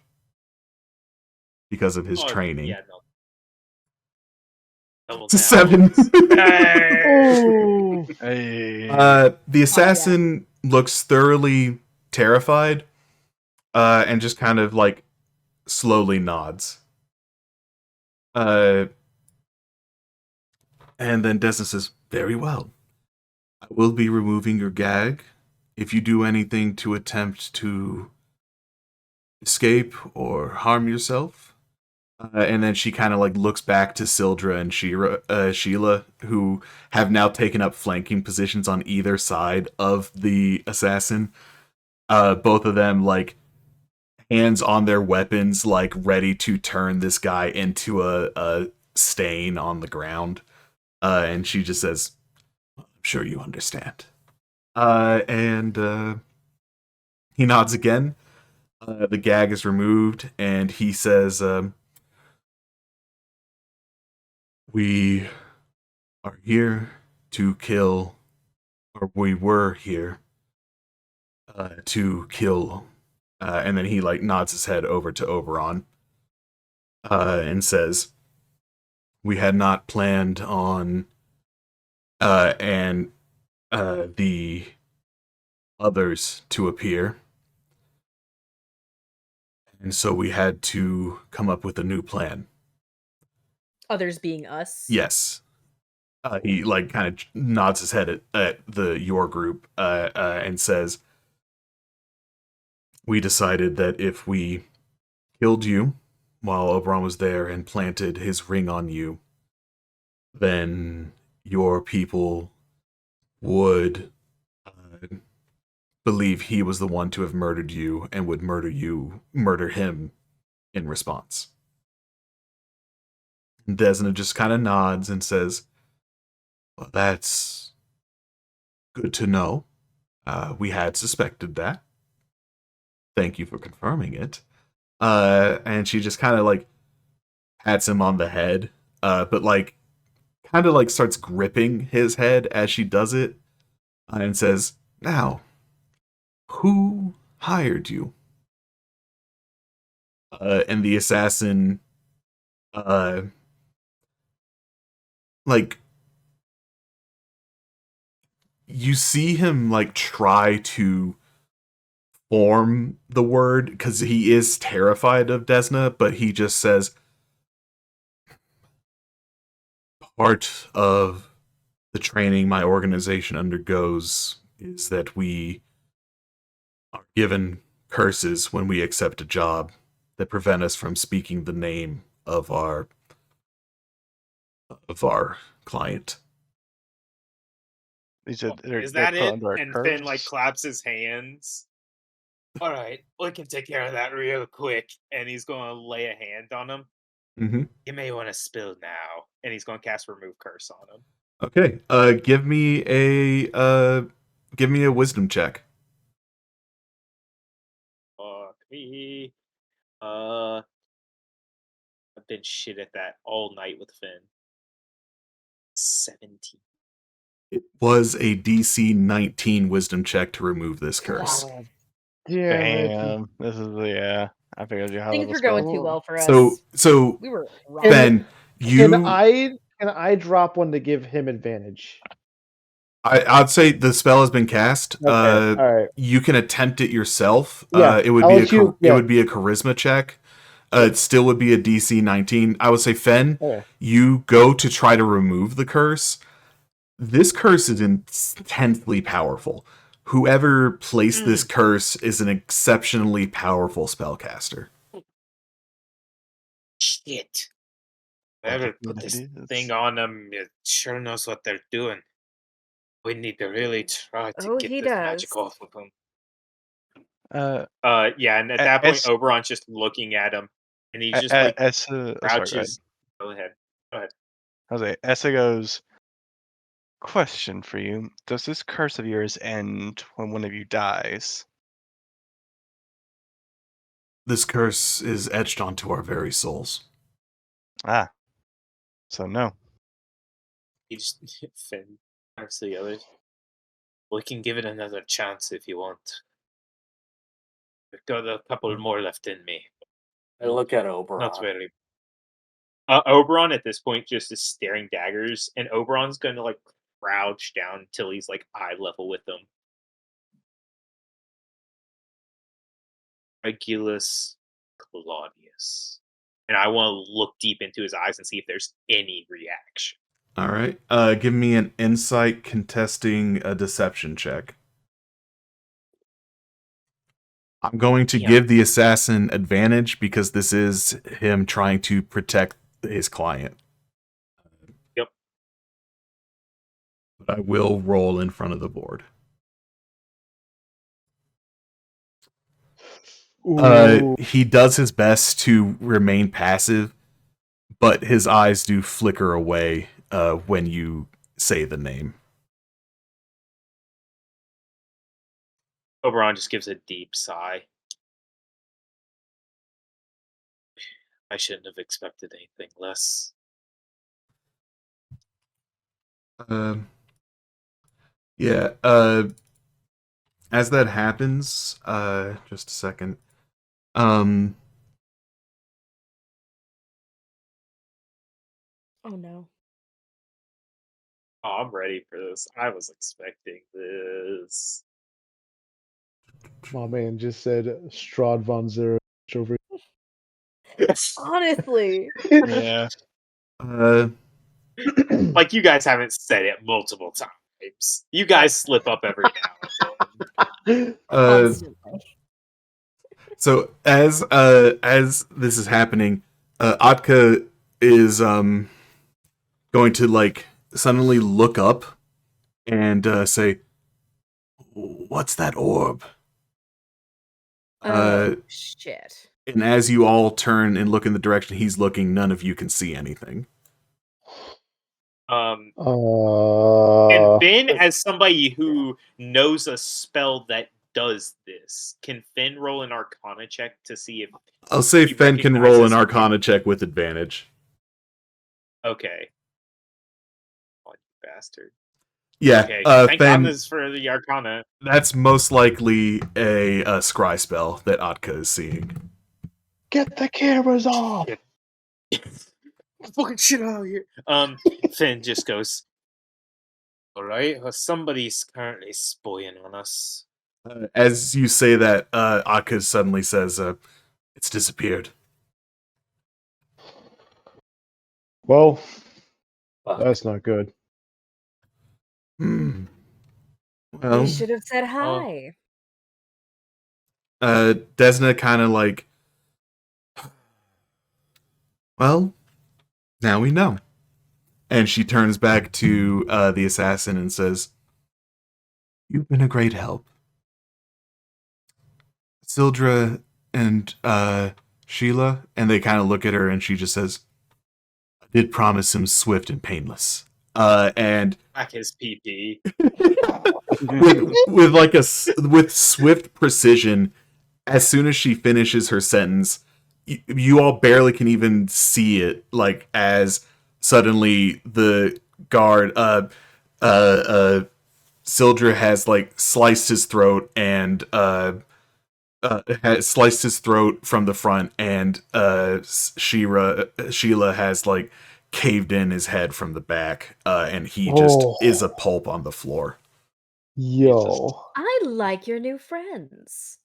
because of his training. Yeah, no. It's a 7. Hey. The assassin looks thoroughly terrified, and just kind of like slowly nods. And then Desna says, "Very well. I will be removing your gag. If you do anything to attempt to escape or harm yourself." And then she kind of like looks back to Sildra and Sheila, who have now taken up flanking positions on either side of the assassin. Both of them like hands on their weapons, like ready to turn this guy into a stain on the ground. And she just says, "I'm sure you understand." And he nods again. The gag is removed, and he says, "We are here to kill, or we were here to kill." And then he like nods his head over to Oberon and says, "We had not planned on the others to appear, and so we had to come up with a new plan." Others being us. Yes. He like kind of nods his head at your group and says, "We decided that if we killed you while Oberon was there and planted his ring on you, then your people would believe he was the one to have murdered you and would murder him in response." Desna just kind of nods and says, "Well, that's good to know. We had suspected that. Thank you for confirming it." And she just kind of like pats him on the head, but like kind of like starts gripping his head as she does it, and says, "Now, who hired you?" And the assassin, like, you see him like try to form the word because he is terrified of Desna, but he just says, Part of the training my organization undergoes is that we are given curses when we accept a job that prevent us from speaking the name of our client. These are Is that they're put it? under a And curse. Finn like claps his hands. All right, we can take care of that real quick. And he's going to lay a hand on him. Mm-hmm. You may want to spill now. And he's going to cast remove curse on him. Okay. Give me a wisdom check. Fuck me. I've been shit at that all night with Finn. 17. It was a DC 19 wisdom check to remove this curse. Damn, this is I figured you had Things were going too well for us. So we were Ben, Can I drop one to give him advantage? I'd say the spell has been cast. Okay, all right. You can attempt it yourself. Yeah, it would be a charisma check. It still would be a DC 19. I would say, Fen, you go to try to remove the curse. This curse is intensely powerful. Whoever placed this curse is an exceptionally powerful spellcaster. Shit. Whoever put this thing on them, it sure knows what they're doing. We need to really try to get this magic off of him. Yeah, and at that point, Oberon's just looking at him, and he's just crouches. Go ahead. Jose, Essa goes, question for you. Does this curse of yours end when one of you dies? This curse is etched onto our very souls. Ah. So no. He just Finn turns to the others. We can give it another chance if you want. I've got a couple more left in me. I look at Oberon. Not very. Oberon at this point just is staring daggers, and Oberon's gonna like crouch down until he's like eye level with them. Regulus Claudius. And I want to look deep into his eyes and see if there's any reaction. All right. Give me an insight contesting a deception check. I'm going to give the assassin advantage because this is him trying to protect his client. Yep. But I will roll in front of the board. He does his best to remain passive, but his eyes do flicker away when you say the name. Oberon just gives a deep sigh. I shouldn't have expected anything less. Yeah. As that happens, just a second. Oh no. Oh, I'm ready for this. I was expecting this. My man just said Strahd von Zero over. Honestly. Yeah. Like you guys haven't said it multiple times. You guys slip up every now and then. So as this is happening, Atka is going to like suddenly look up and say, "What's that orb?" Shit. And as you all turn and look in the direction he's looking, none of you can see anything. And Finn, as somebody who knows a spell that does this, can Finn roll an Arcana check to see if... I'll say Finn can roll an Arcana check with advantage. Okay. Oh, you bastard. Yeah, okay. Thank Finn, goodness for the Arcana. That's most likely a scry spell that Atka is seeing. Get the cameras off! Fucking shit out of here. Finn just goes, alright, well, somebody's currently spying on us. As you say that, Atka suddenly says, it's disappeared. Well, That's not good. Well, You should have said hi. Desna kind of like, well, now we know. And she turns back to the assassin and says, "You've been a great help. Sildra and Sheila," and they kind of look at her and she just says, "I did promise him swift and painless." And Back his PP. with swift precision, as soon as she finishes her sentence, you all barely can even see it, like, as suddenly the guard Sildra has like sliced his throat and has sliced his throat from the front, and Sheila has like caved in his head from the back, and he just is a pulp on the floor. Yo. I like your new friends.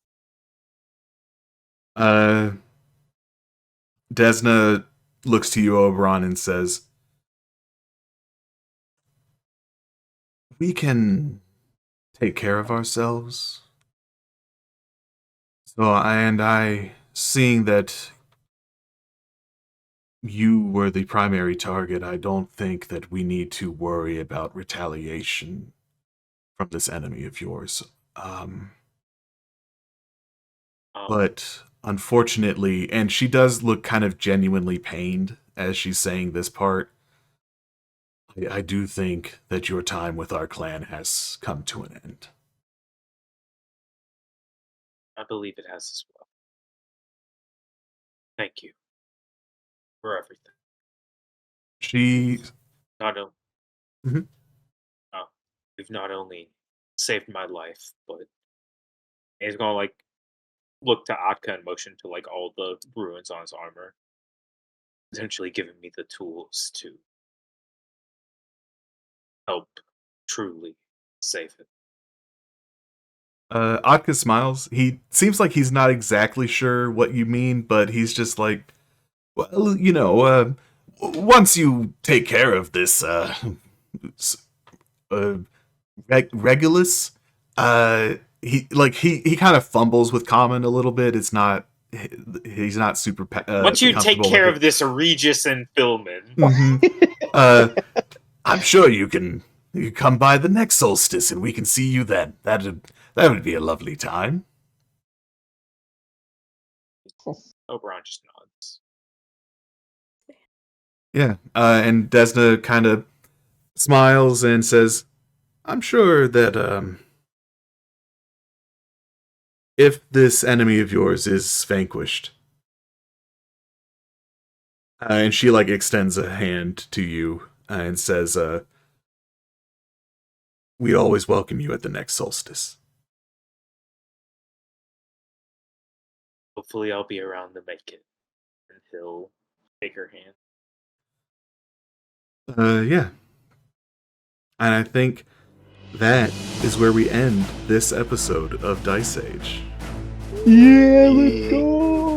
Desna looks to you, Oberon, and says, "We can take care of ourselves." So, seeing that you were the primary target, I don't think that we need to worry about retaliation from this enemy of yours. But unfortunately, and she does look kind of genuinely pained as she's saying this part, I do think that your time with our clan has come to an end. I believe it has as well. Thank you for everything. Not only, Mhm. you've not only saved my life, but he's gonna like look to Atka and motion to like all the ruins on his armor, essentially giving me the tools to help truly save it. Atka smiles. He seems like he's not exactly sure what you mean, but he's just like, well, once you take care of this Regulus, he kind of fumbles with common a little bit. It's not, he's not super Once you take comfortable care with of this Regis and Philman, Mhm. I'm sure you come by the next solstice and we can see you then. That would be a lovely time. Oberon just nods. Yeah, and Desna kind of smiles and says, "I'm sure that if this enemy of yours is vanquished," and she like extends a hand to you and says, "We always welcome you at the next solstice." Hopefully, I'll be around to make it. And he'll shake her hand. Yeah. And I think that is where we end this episode of Dice Age. Yeah, let's go.